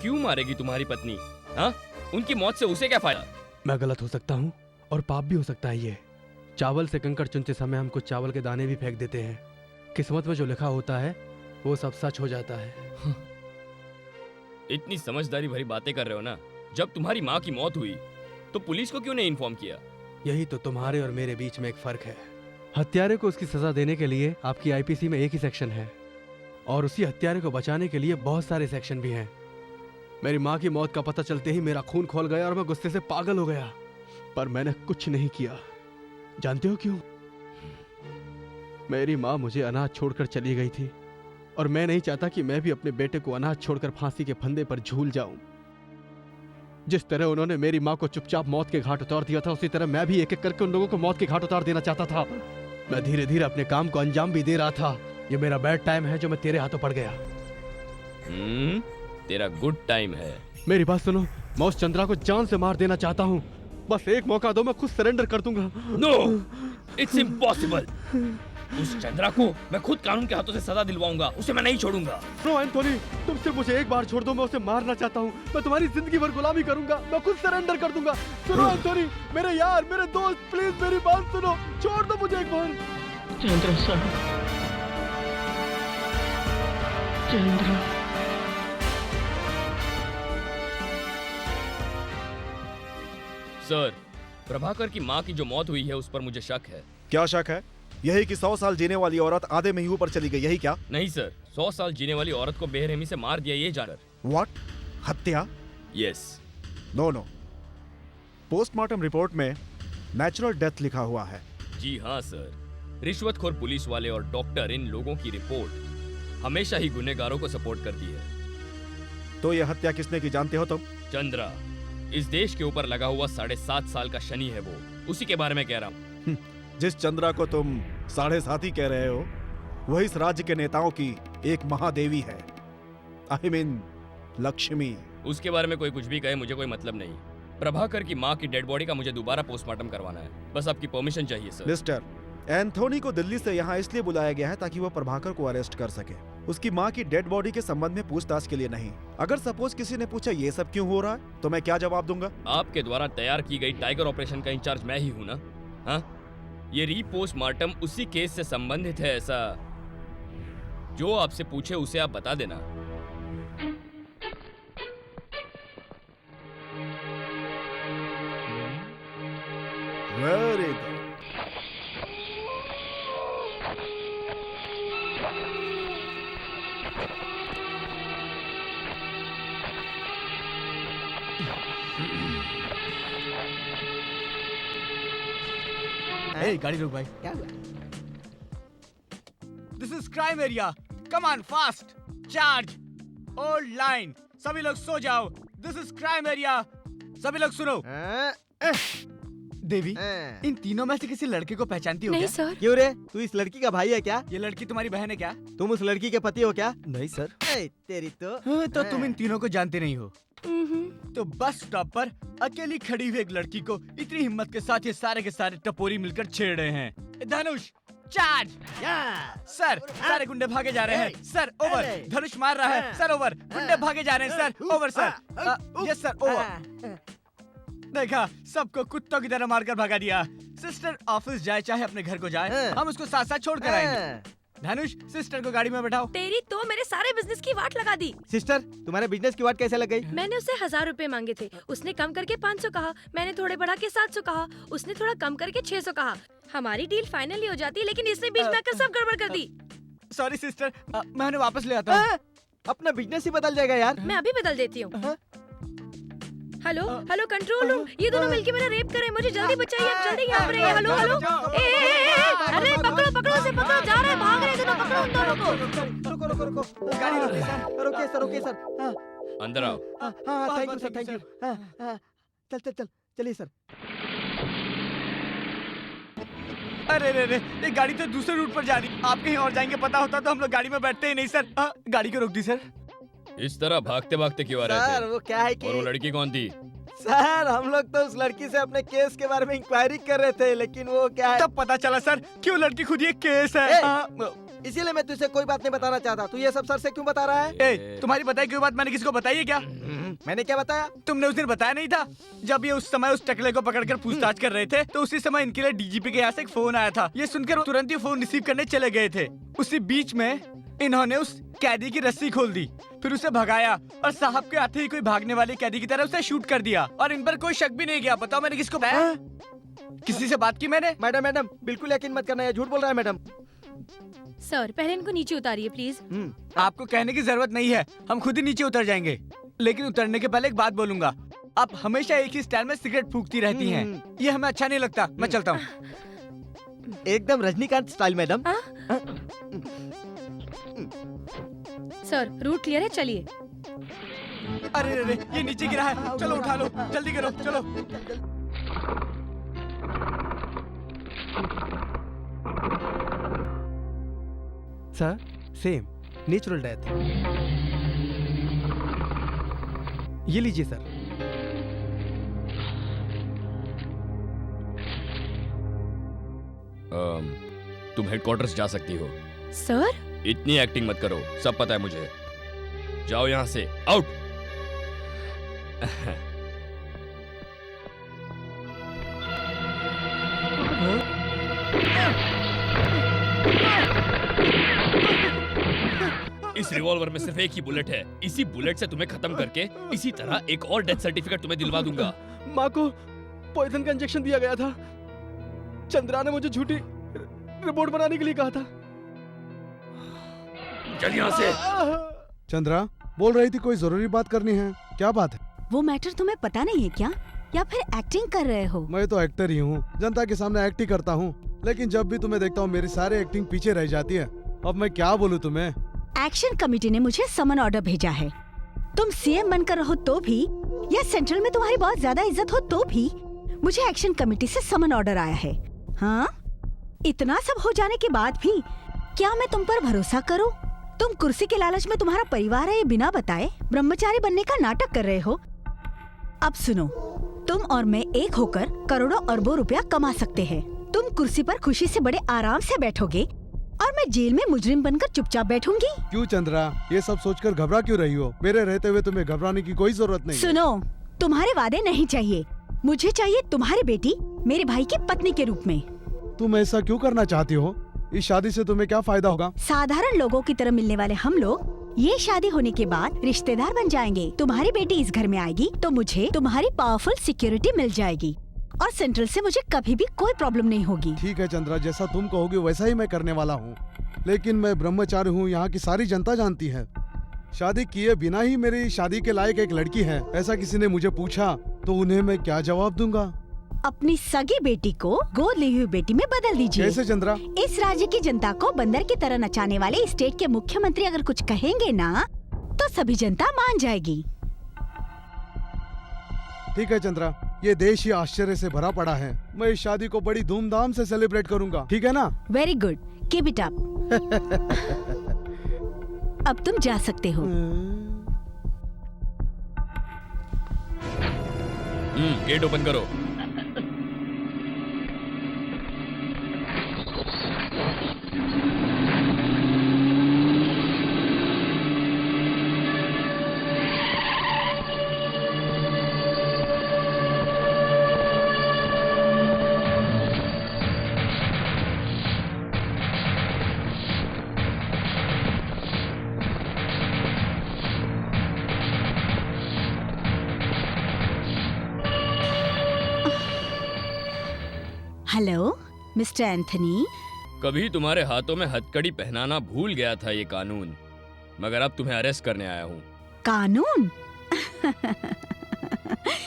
क्यों मारेगी तुम्हारी पत्नी? हाँ, उनकी मौत से उसे क्या फायदा? मैं गलत हो सकता हूँ और पाप भी हो सकता है। ये चावल से कंकड़ चुनते समय हम कुछ चावल के दाने भी फेंक देते हैं। किस्मत में जो लिखा होता है वो सब सच हो जाता है। इतनी समझदारी भरी बातें कर रहे हो ना। जब तुम्हारी माँ की मौत हुई तो पुलिस को क्यों नहीं इन्फॉर्म किया? यही तो तुम्हारे और मेरे बीच में एक फर्क है। हत्यारे को उसकी सजा देने के लिए आपकी आईपीसी में एक ही सेक्शन है और उसी हत्यारे को बचाने के लिए बहुत सारे सेक्शन भी हैं। मेरी माँ की मौत का पता चलते ही मेरा खून खौल गया और मैं गुस्से से पागल हो गया, पर मैंने कुछ नहीं किया। जानते हो क्यों? मेरी माँ मुझे अनाथ छोड़कर चली गई थी और मैं नहीं चाहता कि मैं भी अपने बेटे को अनाथ छोड़कर फांसी के फंदे पर झूल जाऊं। जिस तरह उन्होंने मेरी माँ को चुपचाप मौत के घाट उतार दिया था, उसी तरह मैं भी एक एक करके उन लोगों को मौत के घाट उतार देना चाहता था। मैं धीरे धीरे अपने काम को अंजाम भी दे रहा था। ये मेरा बैड टाइम है जो मैं तेरे हाथों पड़ गया। तेरा गुड टाइम है। मेरी बात सुनो, मैं उस चंद्रा को जान से मार देना चाहता हूँ। बस एक मौका दो, मैं खुद सरेंडर कर दूंगा। No, it's impossible. उस चंद्रा को मैं खुद कानून के हाथों से सजा दिलवाऊंगा, उसे मैं नहीं छोड़ूंगा। नो एंथोनी, तुम सिर्फ मुझे एक बार छोड़ दो, मैं उसे मारना चाहता हूँ। मैं तुम्हारी जिंदगी भर गुलामी करूंगा, मैं खुद सरेंडर कर दूंगा। सुनो एंथोनी, मेरे यार, मेरे दोस्त, प्लीज मेरी बात सुनो, छोड़ दो मुझे एक बार। चंद्रा सर, चंद्रा। सर, प्रभाकर की माँ की जो मौत हुई है उस पर मुझे शक है। क्या शक है? यही कि 100 साल जीने वाली औरत आधे में ही ऊपर चली गई, यही क्या? नहीं सर, 100 साल जीने वाली औरत को बेरहमी से मार दिया ये जानकर। व्हाट? हत्या? Yes. No no, postmortem report में नेचुरल डेथ लिखा हुआ है। जी हाँ सर, रिश्वतखोर पुलिस वाले और डॉक्टर, इन लोगों की रिपोर्ट हमेशा ही गुनहगारों को सपोर्ट करती है। तो ये हत्या किसने की जानते हो तुम? चंद्रा, इस देश के ऊपर लगा हुआ 7.5 साल का शनि है वो, उसी के बारे में कह रहा हूँ। जिस चंद्रा को तुम 7.5 कह रहे हो, वही इस राज्य के नेताओं की एक महादेवी है। I mean Lakshmi. उसके बारे में कोई कुछ भी कहे, मुझे कोई मतलब नहीं। प्रभाकर की माँ की डेड बॉडी का मुझे दोबारा पोस्टमार्टम करवाना है, बस आपकी परमिशन चाहिए सर। मिस्टर, एंथोनी को दिल्ली से यहाँ इसलिए बुलाया गया है ताकि वो प्रभाकर को अरेस्ट कर सके, उसकी माँ की डेड बॉडी के संबंध में पूछताछ के लिए नहीं। अगर सपोज किसी ने पूछा ये सब क्यों हो रहा है, तो मैं क्या जवाब दूंगा? आपके द्वारा तैयार की गई टाइगर ऑपरेशन का इंचार्ज मैं ही हूँ ना। हाँ, ये रीपोस्टमार्टम उसी केस से संबंधित है, ऐसा जो आपसे पूछे उसे आप बता देना। Very good. ए, गाड़ी रोक भाई। क्या हुआ? This is crime area, come on fast, charge, hold line, सभी लोग सो जाओ, दिस इज क्राइम एरिया, सभी लोग सुनो। देवी, इन तीनों में से किसी लड़के को पहचानती हो नहीं क्या? सर। क्यों रे, तू इस लड़की का भाई है क्या? ये लड़की तुम्हारी बहन है क्या? तुम उस लड़की के पति हो क्या? नहीं सर। तेरी तो तुम इन तीनों को जानते नहीं हो। तो बस स्टॉप पर अकेली खड़ी हुई एक लड़की को इतनी हिम्मत के साथ ये सारे के सारे टपोरी मिलकर छेड़ रहे हैं। धनुष, चार्ज। सर, सारे गुंडे भागे जा रहे हैं। Sir, over. धनुष मार रहा है। Sir, over. गुंडे भागे जा रहे हैं। Sir, over. Sir, yes sir, over. देखा, सबको कुत्तों की तरह मारकर भगा दिया। सिस्टर ऑफिस जाए चाहे अपने घर को जाए, हम उसको साथ साथ छोड़ कर आएंगे। धनुष, सिस्टर को गाड़ी में बैठाओ। तेरी तो मेरे सारे बिजनेस की वाट लगा दी। सिस्टर, तुम्हारे बिजनेस की वाट कैसे लग गई? मैंने उससे 1000 रुपए मांगे थे, उसने कम करके 500 कहा, मैंने थोड़े बढ़ा के 700 कहा, उसने थोड़ा कम करके 600 कहा। हमारी डील फाइनली हो जाती, लेकिन इसने बीच में आकर सब गड़बड़ कर दी। सॉरी सिस्टर, मैं उन्हें वापस ले आता हूँ। अपना बिजनेस ही बदल जाएगा यार। मैं अभी बदल देती हूँ। हेलो हेलो, कंट्रोल रूम, ये दोनों मिलके मेरा रेप कर रहे हैं, मुझे जल्दी बचाइए, आप जल्दी यहाँ पर आइए। हेलो हेलो, अरे पकड़ो पकड़ो से, पकड़ो, जा रहे हैं, भाग रहे हैं दोनों, पकड़ो उन दोनों को। रुको रुको रुको, गाड़ी रोकिए सर, रोकिए सर, रोकिए सर। अंदर आओ। हाँ, thank you sir, thank you. चल चल चल, चलिए सर। अरे रे रे, ये गाड़ी तो दूसरे रूट पर जा रही। आप कहीं और जाएंगे पता होता तो हम लोग गाड़ी में बैठते ही नहीं सर। गाड़ी को रोक दी सर। इस तरह भागते भागते क्यों आ रहे थे? सर, वो क्या है कि और वो लड़की कौन थी? सर, हम लोग तो उस लड़की से अपने केस के बारे में इंक्वायरी कर रहे थे, लेकिन वो क्या है, तब पता चला सर क्यों लड़की खुद ये केस है। इसीलिए मैं तुझसे कोई बात नहीं बताना चाहता। तू ये सब सर से क्यों बता रहा है? तुम्हारी बताई कोई बात मैंने किसको बताई है क्या? मैंने क्या बताया? तुमने उस दिन बताया नहीं था जब ये उस समय उस टकले को पकड़कर पूछताछ कर रहे थे, तो उसी समय इनके लिए डीजीपी के यहाँ से एक फोन आया था। ये सुनकर तुरंत ही फोन रिसीव करने चले गए थे। उसी बीच में इन्होंने उस कैदी की रस्सी खोल दी, फिर उसे भगाया और साहब के आते ही कोई भागने वाले कैदी की तरह उसे शूट कर दिया और इन पर कोई शक भी नहीं गया। बताओ मैंने किसको बताया? किसी से बात की मैंने? मैडम मैडम, बिल्कुल यकीन मत करना, ये झूठ बोल रहा है मैडम। सर, पहले इनको नीचे उतारिए प्लीज। आपको कहने की जरूरत नहीं है, हम खुद ही नीचे उतर जाएंगे। लेकिन उतरने के पहले एक बात बोलूंगा, आप हमेशा एक ही स्टाइल में सिगरेट फूकती रहती हैं। ये हमें अच्छा नहीं लगता। मैं चलता हूँ। एकदम Rajinikanth style madam. Sir, route clear है, चलिए। अरे रे रे, ये नीचे गिरा है, चलो उठा लो, जल्दी करो, चलो। Sir, same natural death. ये लीजिए सर। तुम हेडक्वार्टर्स जा सकती हो। सर, इतनी एक्टिंग मत करो, सब पता है मुझे। जाओ यहाँ से, आउट। इस रिवॉल्वर में सिर्फ एक ही बुलेट है। इसी बुलेट से तुम्हें खत्म करके इसी तरह एक और डेथ सर्टिफिकेट तुम्हें दिलवा दूंगा। माँ को पॉइजन का इंजेक्शन दिया गया था। चंद्रा ने मुझे झूठी रिपोर्ट बनाने के लिए कहा था। चल यहाँ से। चंद्रा बोल रही थी कोई जरूरी बात करनी है, क्या बात है? वो मैटर तुम्हें पता नहीं है क्या, या फिर एक्टिंग कर रहे हो? मैं तो एक्टर ही हूँ, जनता के सामने एक्ट ही करता हूँ, लेकिन जब भी तुम्हें देखता हूँ मेरी सारी एक्टिंग पीछे रह जाती है। अब मैं क्या बोलूँ तुम्हें? एक्शन कमेटी ने मुझे समन ऑर्डर भेजा है। तुम सीएम बनकर रहो तो भी, या सेंट्रल में तुम्हारी बहुत ज्यादा इज्जत हो तो भी, मुझे एक्शन कमेटी से समन ऑर्डर आया है। हाँ, इतना सब हो जाने के बाद भी क्या मैं तुम पर भरोसा करूं? तुम कुर्सी के लालच में तुम्हारा परिवार है ये बिना बताए ब्रह्मचारी बनने का नाटक कर रहे हो। अब सुनो, तुम और मैं एक होकर करोड़ों अरबों रुपया कमा सकते हैं। तुम कुर्सी पर खुशी से बड़े आराम से बैठोगे और मैं जेल में मुजरिम बनकर चुपचाप बैठूंगी। क्यों चंद्रा, ये सब सोचकर घबरा क्यों रही हो? मेरे रहते हुए तुम्हें घबराने की कोई जरूरत नहीं। सुनो, तुम्हारे वादे नहीं चाहिए, मुझे चाहिए तुम्हारी बेटी मेरे भाई की पत्नी के रूप में। तुम ऐसा क्यों करना चाहती हो? इस शादी से तुम्हें क्या फायदा होगा? साधारण लोगों की तरह मिलने वाले हम लोग ये शादी होने के बाद रिश्तेदार बन जाएंगे। तुम्हारी बेटी इस घर में आएगी तो मुझे तुम्हारी पावरफुल सिक्योरिटी मिल जाएगी और सेंट्रल से मुझे कभी भी कोई प्रॉब्लम नहीं होगी। ठीक है चंद्रा, जैसा तुम कहोगे वैसा ही मैं करने वाला हूँ, लेकिन मैं ब्रह्मचारी हूँ, यहाँ की सारी जनता जानती है। शादी किए बिना ही मेरी शादी के लायक एक लड़की है, ऐसा किसी ने मुझे पूछा तो उन्हें मैं क्या जवाब दूंगा? अपनी सगी बेटी को गोद ली हुई बेटी में बदल दीजिए। कैसे चंद्रा? इस राज्य की जनता को बंदर की तरह नचाने वाले इस स्टेट के मुख्यमंत्री अगर कुछ कहेंगे ना तो सभी जनता मान जाएगी। ठीक है चंद्रा, ये देश ही आश्चर्य से भरा पड़ा है। मैं इस शादी को बड़ी धूमधाम से सेलिब्रेट करूंगा, ठीक है ना? Very good, keep it up. अब तुम जा सकते हो। गेट ओपन करो। Hello mister Anthony. कभी तुम्हारे हाथों में हथकड़ी पहनाना भूल गया था ये कानून, मगर अब तुम्हें अरेस्ट करने आया हूँ। कानून?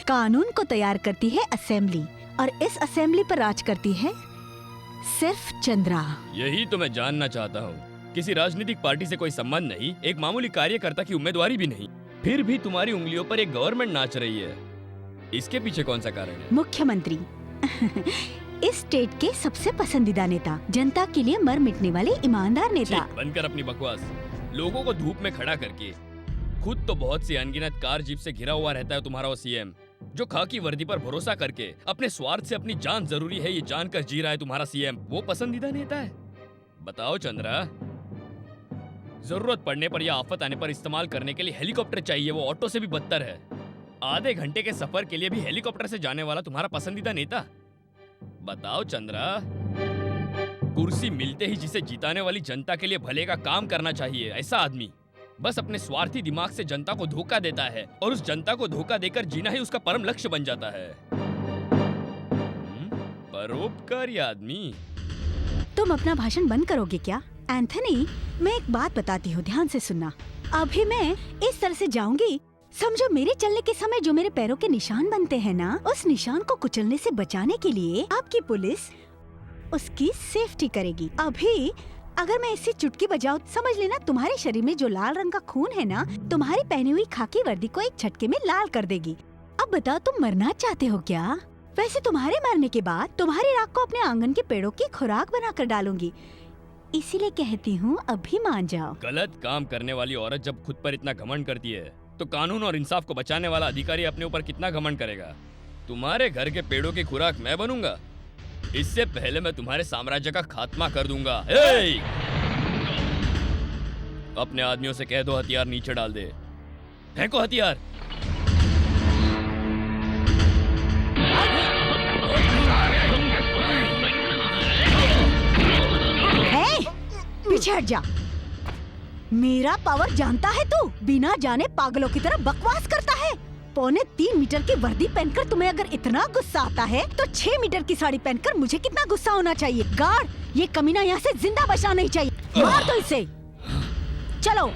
कानून को तैयार करती है असेंबली और इस असेंबली पर राज करती है सिर्फ चंद्रा। यही तो मैं जानना चाहता हूँ। किसी राजनीतिक पार्टी से कोई संबंध नहीं, एक मामूली कार्यकर्ता की उम्मीदवारी भी नहीं, फिर भी तुम्हारी उंगलियों पर एक गवर्नमेंट नाच रही है। इसके पीछे कौन सा कारण है? मुख्यमंत्री इस स्टेट के सबसे पसंदीदा नेता, जनता के लिए मर मिटने वाले ईमानदार नेता। बंद कर अपनी बकवास। लोगों को धूप में खड़ा करके खुद तो बहुत सी अनगिनत कार जीप से घिरा हुआ रहता है तुम्हारा वो सीएम, जो खाकी वर्दी पर भरोसा करके अपने स्वार्थ से अपनी जान जरूरी है ये जानकर जी रहा है तुम्हारा सीएम, वो पसंदीदा नेता है? बताओ चंद्रा, जरूरत पड़ने पर या आफत आने पर इस्तेमाल करने के लिए हेलीकॉप्टर चाहिए, वो ऑटो से भी बदतर है। आधे घंटे के सफर के लिए भी हेलीकॉप्टर से जाने वाला तुम्हारा पसंदीदा नेता? बताओ चंद्रा, कुर्सी मिलते ही जिसे जिताने वाली जनता के लिए भले का काम करना चाहिए, ऐसा आदमी बस अपने स्वार्थी दिमाग से जनता को धोखा देता है और उस जनता को धोखा देकर जीना ही उसका परम लक्ष्य बन जाता है। परोपकारी आदमी। तुम अपना भाषण बंद करोगे क्या? एंथनी, मैं एक बात बताती हूँ, ध्यान से सुनना। अभी मैं इस तरह से जाऊंगी, समझो मेरे चलने के समय जो मेरे पैरों के निशान बनते हैं ना, उस निशान को कुचलने से बचाने के लिए आपकी पुलिस उसकी सेफ्टी करेगी। अभी अगर मैं इससे चुटकी बजाऊं, समझ लेना तुम्हारे शरीर में जो लाल रंग का खून है ना, तुम्हारी पहनी हुई खाकी वर्दी को एक झटके में लाल कर देगी। अब बताओ, तुम मरना चाहते हो क्या? वैसे तुम्हारे मरने के बाद तुम्हारी राख को अपने आंगन के पेड़ों की खुराक बनाकर डालूंगी, इसीलिए कहती हूँ अभी मान जाओ। गलत काम करने वाली औरत जब खुद पर इतना घमंड करती है तो कानून और इंसाफ को बचाने वाला अधिकारी अपने ऊपर कितना घमंड करेगा? तुम्हारे घर के पेड़ों की खुराक मैं बनूंगा? इससे पहले मैं तुम्हारे साम्राज्य का खात्मा कर दूंगा। अपने आदमियों से कह दो हथियार नीचे डाल दे। फेंको हथियार। पीछे हट जा। मेरा पावर जानता है तू? बिना जाने पागलों की तरह बकवास करता है। 3.25 मीटर की वर्दी पहनकर तुम्हें अगर इतना गुस्सा आता है तो 6 मीटर की साड़ी पहनकर मुझे कितना गुस्सा होना चाहिए? गार्ड, ये कमीना यहाँ से जिंदा बचना नहीं चाहिए। मार दो इसे। चलो।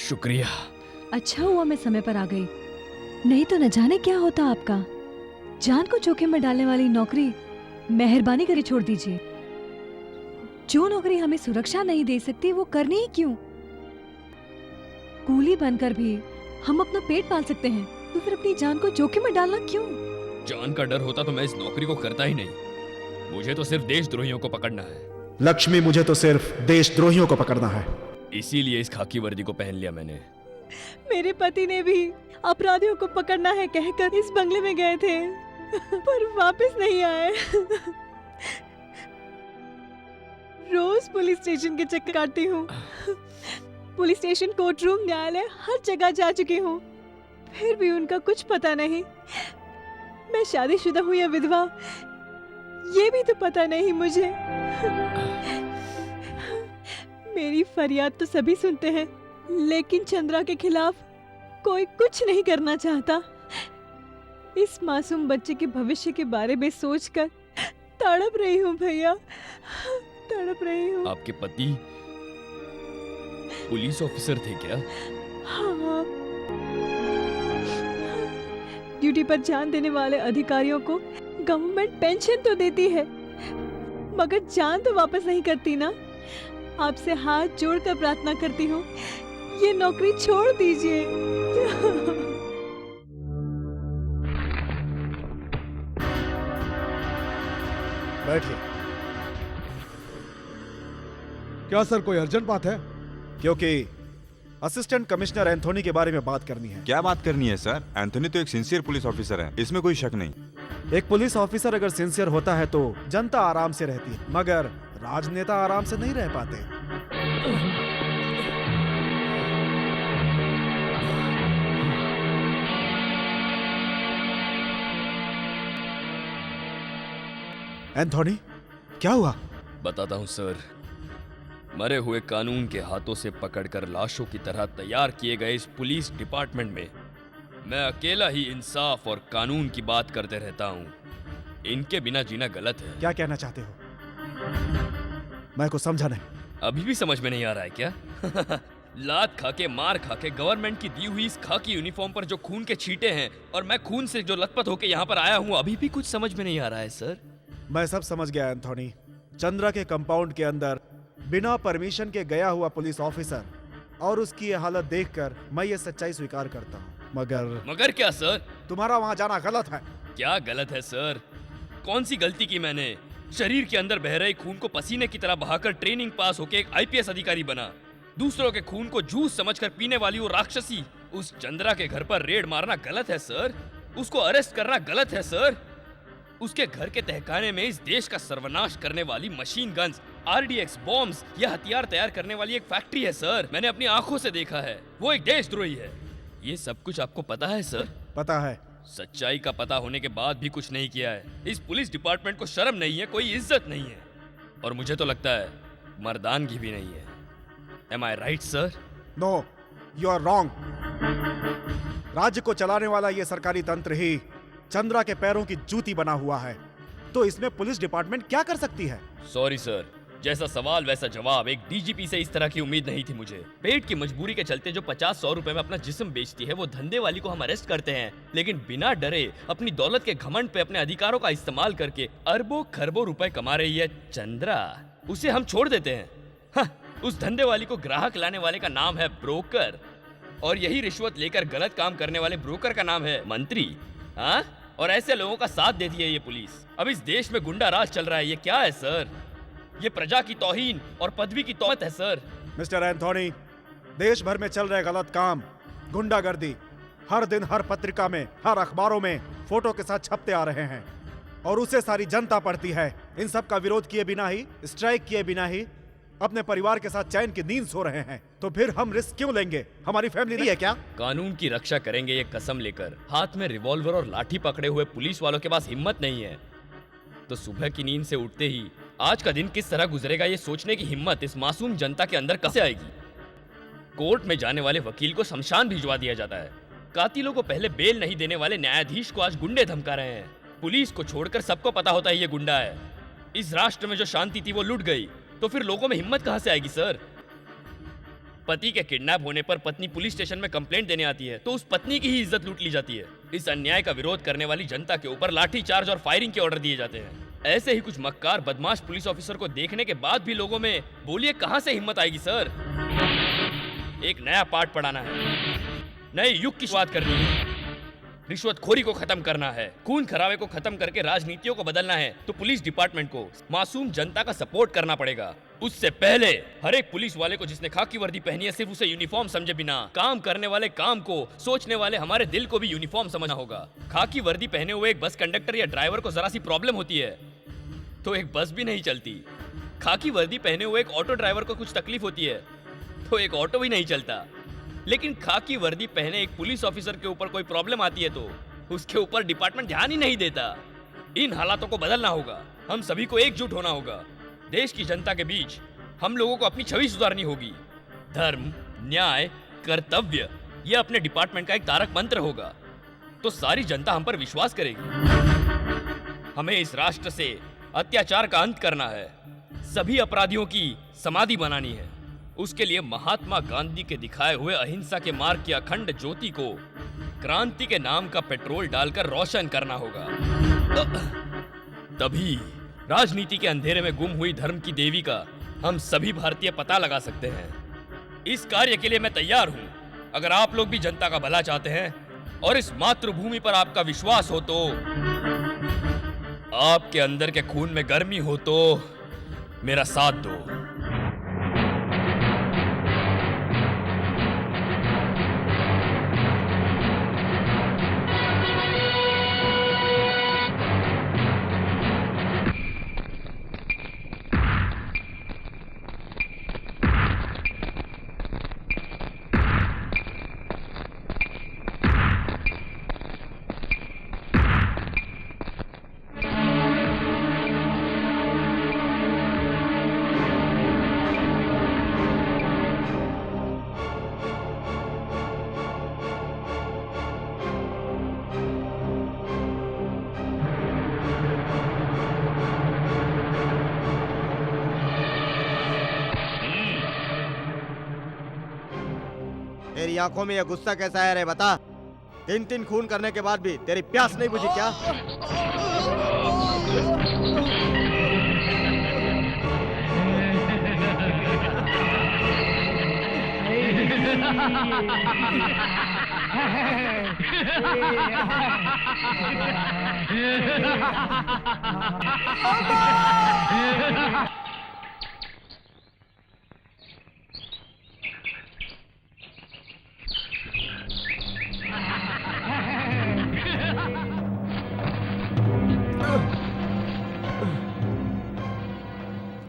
शुक्रिया। अच्छा हुआ मैं समय पर आ गई, नहीं तो न जाने क्या होता आपका। जान को जोखिम में डालने वाली नौकरी मेहरबानी करे छोड़ दीजिए। जो नौकरी हमें सुरक्षा नहीं दे सकती वो करनी ही क्यों? कूली बनकर भी हम अपना पेट पाल सकते हैं, तो फिर अपनी जान को जोखिम में डालना क्यों? जान का डर होता तो मैं इस नौकरी को करता ही नहीं। मुझे तो सिर्फ देशद्रोहियों को पकड़ना है। लक्ष्मी, मुझे तो सिर्फ देशद्रोहियों को पकड़ना है। इसीलिए इस खाकी वर्दी को पहन लिया मैंने। मेरे पति ने भी अपराधियों को पकड़ना है कहकर इस बंगले में गए थे, पर वापस नहीं आए। रोज पुलिस स्टेशन के चक्कर काटती हूँ। पुलिस स्टेशन, कोर्ट रूम, न्यायालय, हर जगह जा चुकी हूँ, फिर भी उनका कुछ पता नहीं। मैं शादीशुदा हूँ या विधवा, ये भी तो पता नहीं मुझे। मेरी फरियाद तो सभी सुनते हैं, लेकिन चंद्रा के खिलाफ कोई कुछ नहीं करना चाहता। इस मासूम बच्चे के भविष्य के बारे में सोचकर तड़प रही हूँ भैया, तड़प रही हूँ। आपके पति पुलिस ऑफिसर थे क्या? हाँ। ड्यूटी पर जान देने वाले अधिकारियों को गवर्नमेंट पेंशन तो देती है, मगर जान तो वापस नहीं करती ना। आपसे हाथ जोड़कर प्रार्थना करती हूँ, ये नौकरी छोड़ दीजिए। बैठिए। क्या सर, कोई अर्जेंट बात है? क्योंकि असिस्टेंट कमिश्नर एंथोनी के बारे में बात करनी है। क्या बात करनी है सर? एंथोनी तो एक सिंसियर पुलिस ऑफिसर है, इसमें कोई शक नहीं। एक पुलिस ऑफिसर अगर सिंसियर होता है तो जनता आराम से रहती है, मगर राजनेता आराम से नहीं रह पाते। एंथोनी, क्या हुआ? बताता हूँ सर। मरे हुए कानून के हाथों से पकड़कर लाशों की तरह तैयार किए गए इस पुलिस डिपार्टमेंट में मैं अकेला ही इंसाफ और कानून की बात करते रहता हूँ। इनके बिना जीना गलत है। क्या कहना चाहते हो? मैं कुछ समझा नहीं। अभी भी समझ में नहीं आ रहा है क्या? लात खा के, मार खा के, गवर्नमेंट की दी हुई इस खाकी यूनिफॉर्म पर जो खून के छींटे हैं और मैं खून से जो लथपथ होके यहाँ पर आया हूँ, अभी भी कुछ समझ में नहीं आ रहा है सर। मैं सब समझ गया एंथोनी। चंद्रा के कंपाउंड के अंदर बिना परमिशन के गया हुआ पुलिस ऑफिसर और उसकी ये हालत देखकर मैं ये सच्चाई स्वीकार करता हूँ। मगर क्या सर? तुम्हारा वहाँ जाना गलत है। क्या गलत है सर? कौन सी गलती की मैंने? शरीर के अंदर बह रहे खून को पसीने की तरह बहाकर ट्रेनिंग पास होके एक आईपीएस अधिकारी बना। दूसरों के खून को जूस समझकर पीने वाली वो राक्षसी उस चंद्रा के घर पर रेड मारना गलत है सर। उसको अरेस्ट करना गलत है सर। उसके घर के तहखाने में इस देश का सर्वनाश करने वाली मशीन गन्स, आरडीएक्स बॉम्ब्स या हथियार तैयार करने वाली एक फैक्ट्री है सर। मैंने अपनी आंखों से देखा है। वो एक देशद्रोही है। ये सब कुछ आपको पता है सर? पता है। सच्चाई का पता होने के बाद भी कुछ नहीं किया है। इस पुलिस डिपार्टमेंट को शर्म नहीं है, कोई इज्जत नहीं है, और मुझे तो लगता है मर्दानगी भी नहीं है। Am I right, sir? No, you are wrong. राज्य को चलाने वाला ये सरकारी तंत्र ही चंद्रा के पैरों की जूती बना हुआ है, तो इसमें पुलिस डिपार्टमेंट क्या कर सकती है? सॉरी सर, जैसा सवाल वैसा जवाब। एक डीजीपी से इस तरह की उम्मीद नहीं थी मुझे। पेट की मजबूरी के चलते जो 50-100 रुपए में अपना जिस्म बेचती है वो धंधे वाली को हम अरेस्ट करते हैं, लेकिन बिना डरे अपनी दौलत के घमंड पे अपने अधिकारों का इस्तेमाल करके अरबों खरबों रुपए कमा रही है चंद्रा, उसे हम छोड़ देते हैं। हाँ, उस धंधे वाली को ग्राहक लाने वाले का नाम है ब्रोकर, और यही रिश्वत लेकर गलत काम करने वाले ब्रोकर का नाम है मंत्री। हाँ, और ऐसे लोगों का साथ देती है ये पुलिस। अब इस देश में गुंडा राज चल रहा है। ये क्या है सर? ये प्रजा की तौहीन और पदवी की तौहीन है सर। मिस्टर एंथोनी, देश भर में चल रहे गलत काम, गुंडागर्दी हर दिन हर पत्रिका में, हर अखबारों में फोटो के साथ छपते आ रहे हैं, और उसे सारी जनता पढ़ती है। इन सब का विरोध किए बिना ही, स्ट्राइक किए बिना ही अपने परिवार के साथ चैन की नींद सो रहे हैं। तो फिर हम रिस्क क्यों लेंगे? हमारी फैमिली नहीं है क्या? कानून की रक्षा करेंगे ये कसम लेकर। हाथ में रिवॉल्वर और लाठी पकड़े हुए पुलिस वालों के पास हिम्मत नहीं है। तो सुबह की नींद से उठते ही आज का दिन किस तरह गुजरेगा ये सोचने की हिम्मत इस मासूम जनता के अंदर कैसे आएगी? कोर्ट में जाने वाले वकील को शमशान भिजवा दिया जाता है। कातिलों को पहले बेल नहीं देने वाले न्यायाधीश को आज गुंडे धमका रहे हैं। पुलिस को छोड़कर सबको पता होता है ये गुंडा है। इस राष्ट्र में जो शांति थी वो लुट गई, तो फिर लोगों में हिम्मत कहां से आएगी सर? पति के किडनैप होने पर पत्नी पुलिस स्टेशन में कंप्लेंट देने आती है तो उस पत्नी की ही इज्जत लूट ली जाती है। इस अन्याय का विरोध करने वाली जनता के ऊपर लाठी चार्ज और फायरिंग के ऑर्डर दिए जाते हैं। ऐसे ही कुछ मक्कार बदमाश पुलिस ऑफिसर को देखने के बाद भी लोगों में बोलिए कहां से हिम्मत आएगी सर? एक नया पाठ पढ़ाना है, नए युग की शुरुआत करनी है, रिश्वतखोरी को खत्म करना है, खून खराबे को खत्म करके राजनीतियों को बदलना है, तो पुलिस डिपार्टमेंट को मासूम जनता का सपोर्ट करना पड़ेगा। उससे पहले हर एक पुलिस वाले को जिसने खाकी वर्दी पहनी है सिर्फ उसे यूनिफॉर्म समझे बिना काम करने वाले काम को, सोचने वाले हमारे दिल को भी यूनिफॉर्म समझना होगा। खाकी वर्दी पहने हुए एक बस कंडक्टर या ड्राइवर को जरा सी प्रॉब्लम होती है तो एक बस भी नहीं चलती। खाकी वर्दी पहने हुए एक ऑटो ड्राइवर को कुछ तकलीफ होती है तो एक ऑटो भी नहीं चलता। लेकिन खाकी वर्दी पहने एक पुलिस ऑफिसर के ऊपर कोई प्रॉब्लम आती है तो उसके ऊपर डिपार्टमेंट ध्यान ही नहीं देता। इन हालातों को बदलना होगा, हम सभी को एकजुट होना होगा। देश की जनता के बीच हम लोगों को अपनी छवि सुधारनी होगी। धर्म, न्याय, कर्तव्य ये अपने डिपार्टमेंट का एक तारक मंत्र होगा तो सारी जनता हम पर विश्वास करेगी। हमें इस राष्ट्र से अत्याचार का अंत करना है, सभी अपराधियों की समाधि बनानी है। उसके लिए महात्मा गांधी के दिखाए हुए अहिंसा के मार्ग की अखंड ज्योति को क्रांति के नाम का पेट्रोल डालकर रोशन करना होगा। तभी राजनीति के अंधेरे में गुम हुई धर्म की देवी का हम सभी भारतीय पता लगा सकते हैं। इस कार्य के लिए मैं तैयार हूं। अगर आप लोग भी जनता का भला चाहते हैं और इस मातृभूमि पर आपका विश्वास हो तो, आपके अंदर के खून में गर्मी हो तो मेरा साथ दो। तेरी आंखों में यह गुस्सा कैसा है रे बता? 3 खून करने के बाद भी तेरी प्यास नहीं बुझी क्या?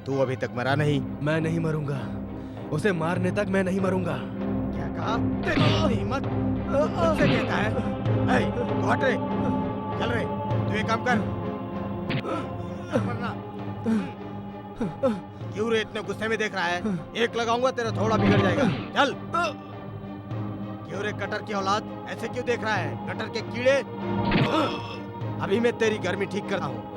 तू अभी तक मरा नहीं। मैं नहीं मरूंगा, उसे मारने तक मैं नहीं मरूंगा। क्या कहा? तेरी इतनी हिम्मत मुझसे कहता है? ऐ, तू हट रे, चल रे, तू एक काम कर। क्यों रे इतने गुस्से में देख रहा है? एक लगाऊंगा तेरा थोड़ा बिगड़ जाएगा। चल। क्यों रे कटर की औलाद ऐसे क्यों देख रहा है? कटर के कीड़े। अभी मैं तेरी गर्मी ठीक करता हूँ।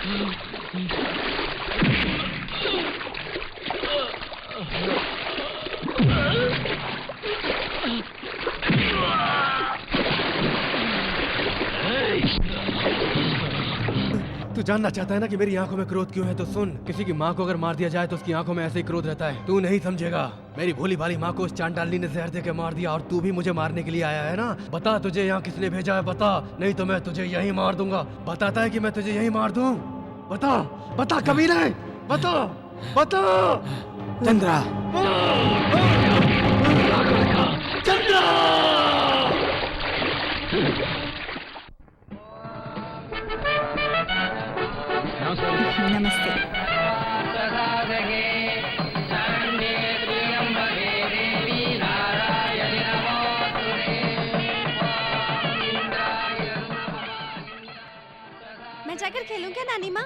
तू जानना चाहता है ना कि मेरी आंखों में क्रोध क्यों है? तो सुन, किसी की माँ को अगर मार दिया जाए तो उसकी आंखों में ऐसे ही क्रोध रहता है। तू नहीं समझेगा। मेरी भोली भाली माँ को उस चांडाली ने जहर देके मार दिया और तू भी मुझे मारने के लिए आया है ना? बता तुझे यहाँ किसने भेजा है, बता, नहीं तो मैं तुझे यहीं मार दूंगा। बताता है कि मैं तुझे यहीं मार दूं? बता, बता कभी नहीं, बता, बता। चंद्रा, चंद्रा। नमस्ते। मैं जाकर खेलूं क्या नानी माँ?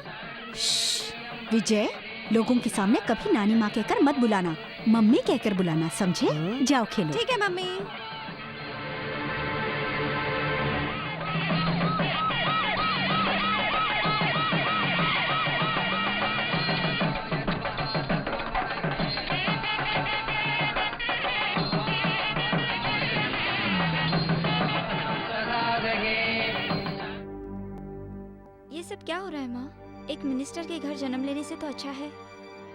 विजय, लोगों के सामने कभी नानी माँ कहकर मत बुलाना, मम्मी कहकर बुलाना, समझे? जाओ खेलो। ठीक है मम्मी। ये सब क्या हो रहा है माँ? एक मिनिस्टर के घर जन्म लेने से तो अच्छा है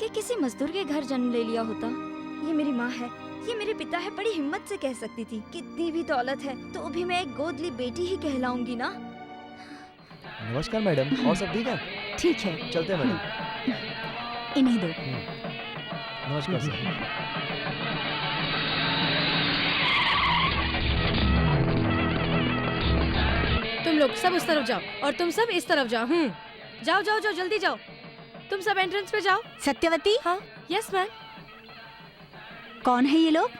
कि किसी मजदूर के घर जन्म ले लिया होता। ये मेरी माँ है, ये मेरे पिता है, बड़ी हिम्मत से कह सकती थी कितनी भी दौलत है तो भी मैं एक गोदली बेटी ही कहलाऊंगी ना। नमस्कार मैडम, और सब ठीक है? ठीक है, चलते हैं मैडम। इन्हें दो। नमस्कार सर। तुम लोग सब उस तरफ जाओ और तुम सब इस तरफ जाओ। जाओ जाओ जाओ, जल्दी जाओ। तुम सब एंट्रेंस पे जाओ। सत्यवती। हाँ, यस मैम। कौन है ये लोग?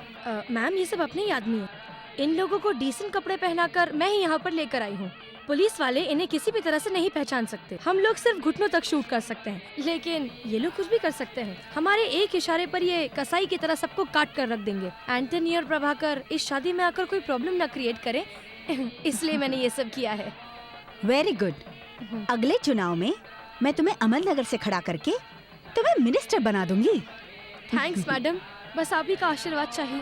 मैम, ये सब अपने ही आदमी है। इन लोगों को डिसेंट कपड़े पहनाकर मैं ही यहाँ पर लेकर आई हूँ। पुलिस वाले इन्हें किसी भी तरह से नहीं पहचान सकते। हम लोग सिर्फ घुटनों तक शूट कर सकते हैं, लेकिन ये लोग कुछ भी कर सकते हैं। हमारे एक इशारे पर ये कसाई की तरह सबको काट कर रख देंगे। एंटनी और प्रभाकर इस शादी में आकर कोई प्रॉब्लम न क्रिएट करे, इसलिए मैंने ये सब किया है। Very good. अगले चुनाव में मैं तुम्हें अमल नगर से खड़ा करके तुम्हें मिनिस्टर बना दूंगी। थैंक्स मैडम, बस आप ही का आशीर्वाद चाहिए।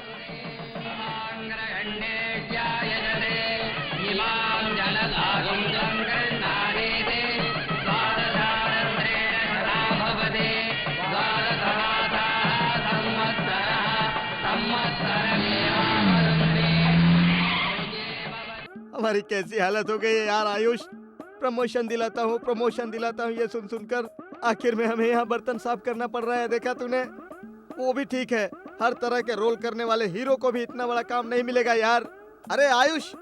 हमारी कैसी हालत हो गई है यार आयुष। प्रमोशन दिलाता हूँ, प्रमोशन दिलाता हूँ, ये सुन सुनकर आखिर में हमें यहाँ बर्तन साफ करना पड़ रहा है। देखा तूने? वो भी ठीक है, हर तरह के रोल करने वाले हीरो को भी इतना बड़ा काम नहीं मिलेगा यार। अरे आयुष,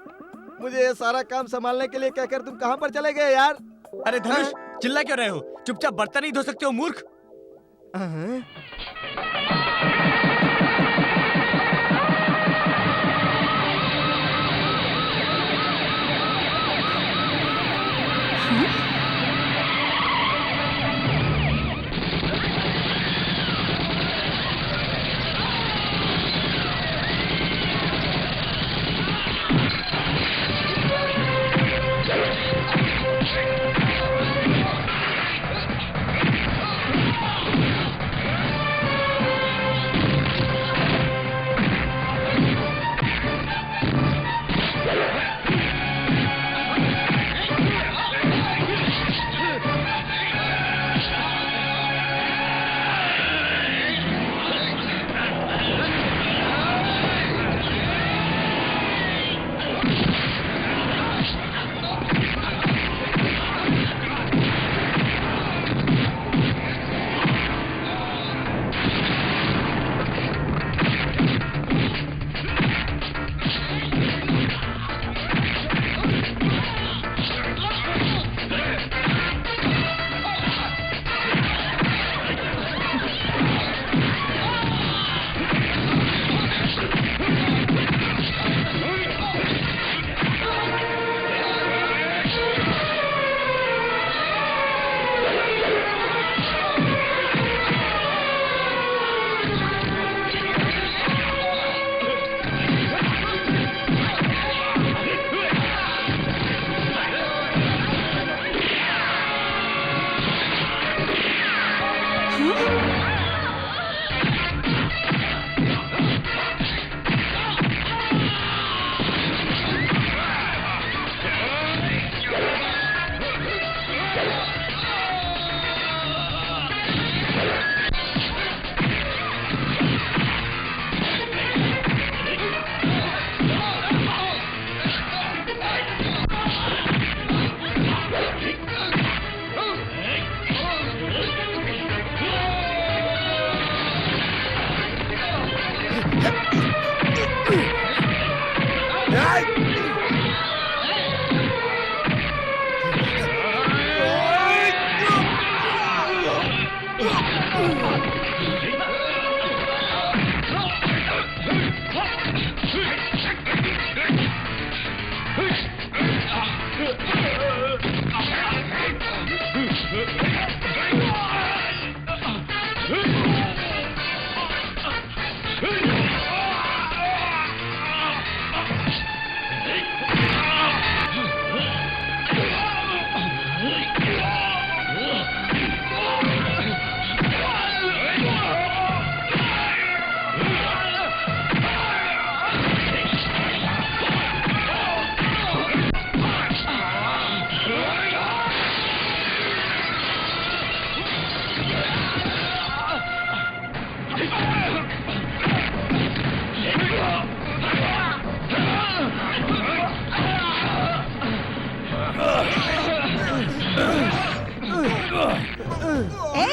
मुझे ये सारा काम संभालने के लिए कहकर तुम कहाँ पर चले गए यार? अरे धनुष, चिल्ला क्यों रहे हो? चुपचाप बर्तन नहीं धो सकते हो मूर्ख।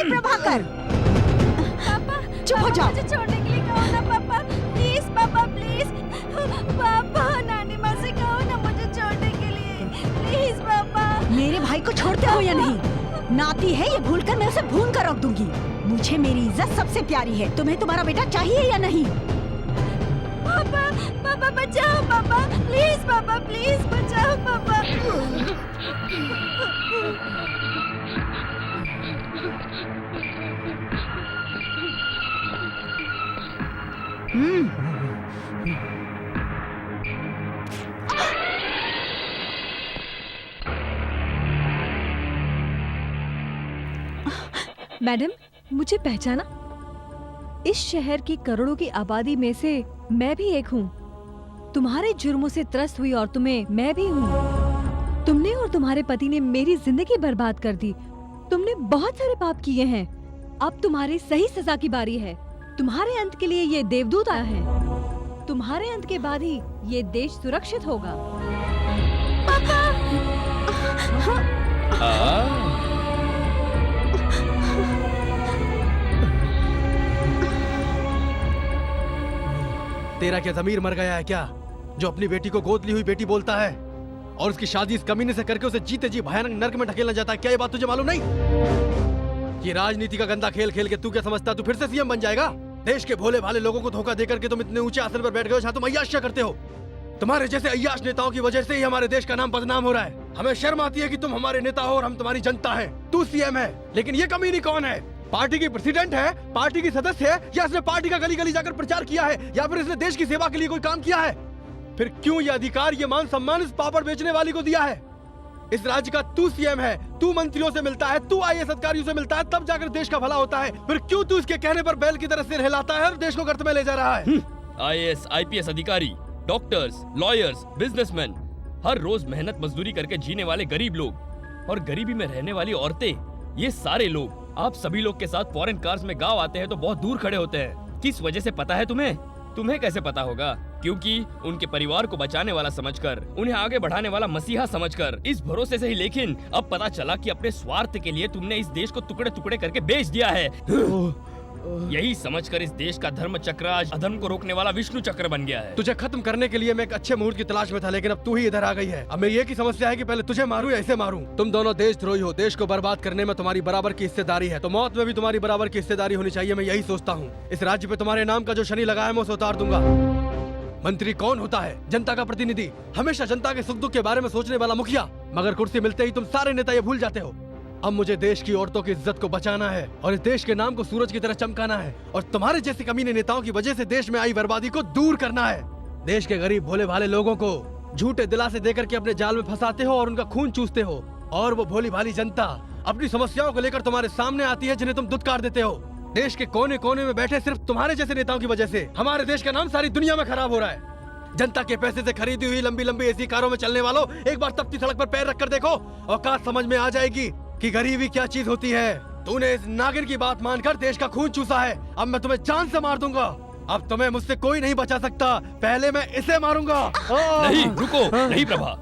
प्रभाकर, पापा चुप हो जाओ। मुझे छोड़ने के लिए कहो ना पापा, प्लीज पापा प्लीज। पापा नानी माँ से कहो ना मुझे छोड़ने के लिए, प्लीज पापा। मेरे भाई को छोड़ते हो या नहीं? नाती है ये, भूलकर मैं उसे भून कर रख दूंगी। मुझे मेरी इज्जत सबसे प्यारी है। तुम्हें तुम्हारा बेटा चाहिए या नहीं? पापा पापा बचाओ पापा, प्लीज पापा प्लीज बचाओ पापा। मैडम, मुझे पहचाना? इस शहर की करोड़ों की आबादी में से मैं भी एक हूँ। तुम्हारे जुर्मों से त्रस्त हुई औरतों में मैं भी हूँ। तुमने और तुम्हारे पति ने मेरी जिंदगी बर्बाद कर दी। तुमने बहुत सारे पाप किए हैं। अब तुम्हारी सही सजा की बारी है। तुम्हारे अंत के लिए ये देवदूत आया है। तुम्हारे अंत के बाद ही ये देश सुरक्षित होगा। तेरा क्या जमीर मर गया है क्या, जो अपनी बेटी को गोद ली हुई बेटी बोलता है और उसकी शादी इस कमीने से करके उसे जीते जी भयानक नर्क में ढकेलना चाहता है? क्या ये बात तुझे मालूम नहीं? ये राजनीति का गंदा खेल खेल के तू क्या समझता, तू फिर से सीएम बन जाएगा? देश के भोले भाले लोगों को धोखा देकर के तुम इतने ऊंचे आसन पर बैठ गए हो जहां तुम अय्याशियां करते हो। तुम्हारे जैसे अय्याश नेताओं की वजह से ही हमारे देश का नाम बदनाम हो रहा है। हमें शर्म आती है कि तुम हमारे नेता हो और हम तुम्हारी जनता है। तू सीएम है, लेकिन ये कमीनी कौन है? पार्टी की प्रेसिडेंट है, पार्टी की सदस्य है, या इसने पार्टी का गली गली जाकर प्रचार किया है, या फिर इसने देश की सेवा के लिए कोई काम किया है? फिर क्यों ये अधिकार, ये मान सम्मान इस पापड़ बेचने वाली को दिया है? इस राज्य का तू सीएम है, तू मंत्रियों से मिलता है, तू आईएएस अधिकारियों से मिलता है, तब जाकर देश का भला होता है। फिर क्यों तू इसके कहने पर बैल की तरह सिर हिलाता है और देश को गर्त में ले जा रहा है? आईएएस, आईपीएस अधिकारी, डॉक्टर्स, लॉयर्स, बिजनेसमैन, हर रोज मेहनत मजदूरी करके जीने वाले गरीब लोग और गरीबी में रहने वाली औरतें, ये सारे लोग आप सभी लोग के साथ फॉरेन कार्स में गांव आते हैं तो बहुत दूर खड़े होते हैं। किस वजह से पता है तुम्हें? तुम्हें कैसे पता होगा? क्योंकि उनके परिवार को बचाने वाला समझकर, उन्हें आगे बढ़ाने वाला मसीहा समझकर, इस भरोसे से ही। लेकिन अब पता चला कि अपने स्वार्थ के लिए तुमने इस देश को टुकड़े टुकड़े करके बेच दिया है। यही समझकर इस देश का धर्म चक्र आज अधर्म को रोकने वाला विष्णु चक्र बन गया है। तुझे खत्म करने के लिए मैं एक अच्छे मुहूर्त की तलाश में था, लेकिन अब तू ही इधर आ गई है। अब मेरी एक ही समस्या है कि पहले तुझे मारूं या इसे मारूं। तुम दोनों देशद्रोही हो, देश को बर्बाद करने में तुम्हारी बराबर की हिस्सेदारी है, तो मौत में भी तुम्हारी बराबर की हिस्सेदारी होनी चाहिए। मैं यही सोचता हूँ। इस राज्य पे तुम्हारे नाम का जो शनि लगा है मैं उसे उतार दूंगा। मंत्री कौन होता है? जनता का प्रतिनिधि, हमेशा जनता के सुख दुख के बारे में सोचने वाला मुखिया। मगर कुर्सी मिलते ही तुम सारे नेता ये भूल जाते हो। अब मुझे देश की औरतों की इज्जत को बचाना है और इस देश के नाम को सूरज की तरह चमकाना है, और तुम्हारे जैसे कमीने नेताओं की वजह से देश में आई बर्बादी को दूर करना है। देश के गरीब भोले भाले लोगों को झूठे दिलासे देकर के अपने जाल में फंसाते हो और उनका खून चूसते हो, और वो भोली भाली जनता अपनी समस्याओं को लेकर तुम्हारे सामने आती है जिन्हें तुम दुत्कार देते हो। देश के कोने कोने में बैठे सिर्फ तुम्हारे जैसे नेताओं की वजह से हमारे देश का नाम सारी दुनिया में खराब हो रहा है। जनता के पैसे से खरीदी हुई लंबी लंबी एसी कारों में चलने वालों, एक बार तपती सड़क पर पैर रखकर देखो, औकात समझ में आ जाएगी कि गरीबी क्या चीज होती है। तूने इस नागिन की बात मानकर देश का खून चूसा है, अब मैं तुम्हें जान से मार दूंगा। अब तुम्हें मुझसे कोई नहीं बचा सकता, पहले मैं इसे मारूंगा। नहीं, रुको, नहीं प्रभा,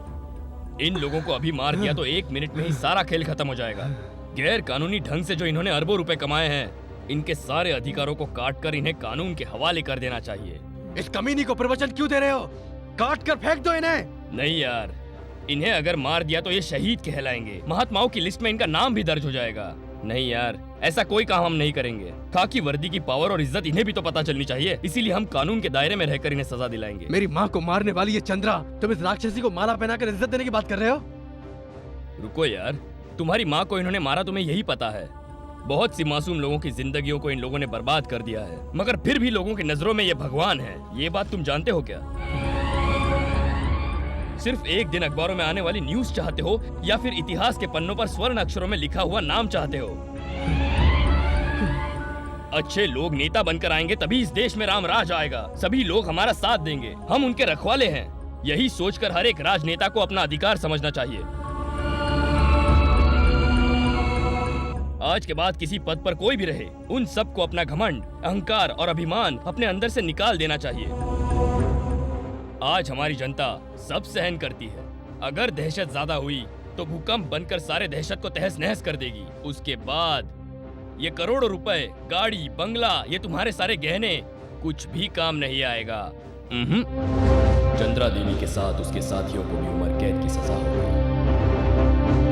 इन लोगों को अभी मार दिया तो 1 मिनट में ही सारा खेल खत्म हो जाएगा। गैर कानूनी ढंग से जो इन्होंने अरबों रुपए कमाए हैं, इनके सारे अधिकारों को काट कर इन्हें कानून के हवाले कर देना चाहिए। इस कमीनी को प्रवचन क्यों दे रहे हो? काट कर फेंक दो इन्हें। नहीं यार, इन्हें अगर मार दिया तो ये शहीद कहलाएंगे, महात्माओं की लिस्ट में इनका नाम भी दर्ज हो जाएगा। नहीं यार, ऐसा कोई काम हम नहीं करेंगे। खाकी वर्दी की पावर और इज्जत इन्हें भी तो पता चलनी चाहिए, इसीलिए हम कानून के दायरे में रहकर इन्हें सजा दिलाएंगे। मेरी माँ को मारने वाली ये चंद्रा, तुम इस राक्षसी को माला पहनाकर इज्जत देने की बात कर रहे हो? रुको यार, तुम्हारी माँ को इन्होंने मारा तुम्हें यही पता है। बहुत सी मासूम लोगों की जिंदगियों को इन लोगों ने बर्बाद कर दिया है, मगर फिर भी लोगों की नजरों में ये भगवान है। ये बात तुम जानते हो क्या? सिर्फ एक दिन अखबारों में आने वाली न्यूज चाहते हो या फिर इतिहास के पन्नों पर स्वर्ण अक्षरों में लिखा हुआ नाम चाहते हो? अच्छे लोग नेता बनकर आएंगे तभी इस देश में राम राज आएगा। सभी लोग हमारा साथ देंगे, हम उनके रखवाले हैं। यही सोचकर हर एक राजनेता को अपना अधिकार समझना चाहिए। आज के बाद किसी पद पर कोई भी रहे, उन सबको अपना घमंड, अहंकार और अभिमान अपने अंदर से निकाल देना चाहिए। आज हमारी जनता सब सहन करती है, अगर दहशत ज्यादा हुई तो भूकंप बनकर सारे दहशत को तहस नहस कर देगी। उसके बाद ये करोड़ों रुपए, गाड़ी, बंगला, ये तुम्हारे सारे गहने कुछ भी काम नहीं आएगा। चंद्रा देवी के साथ उसके साथियों को भी उम्र कैद की सजा हो गई।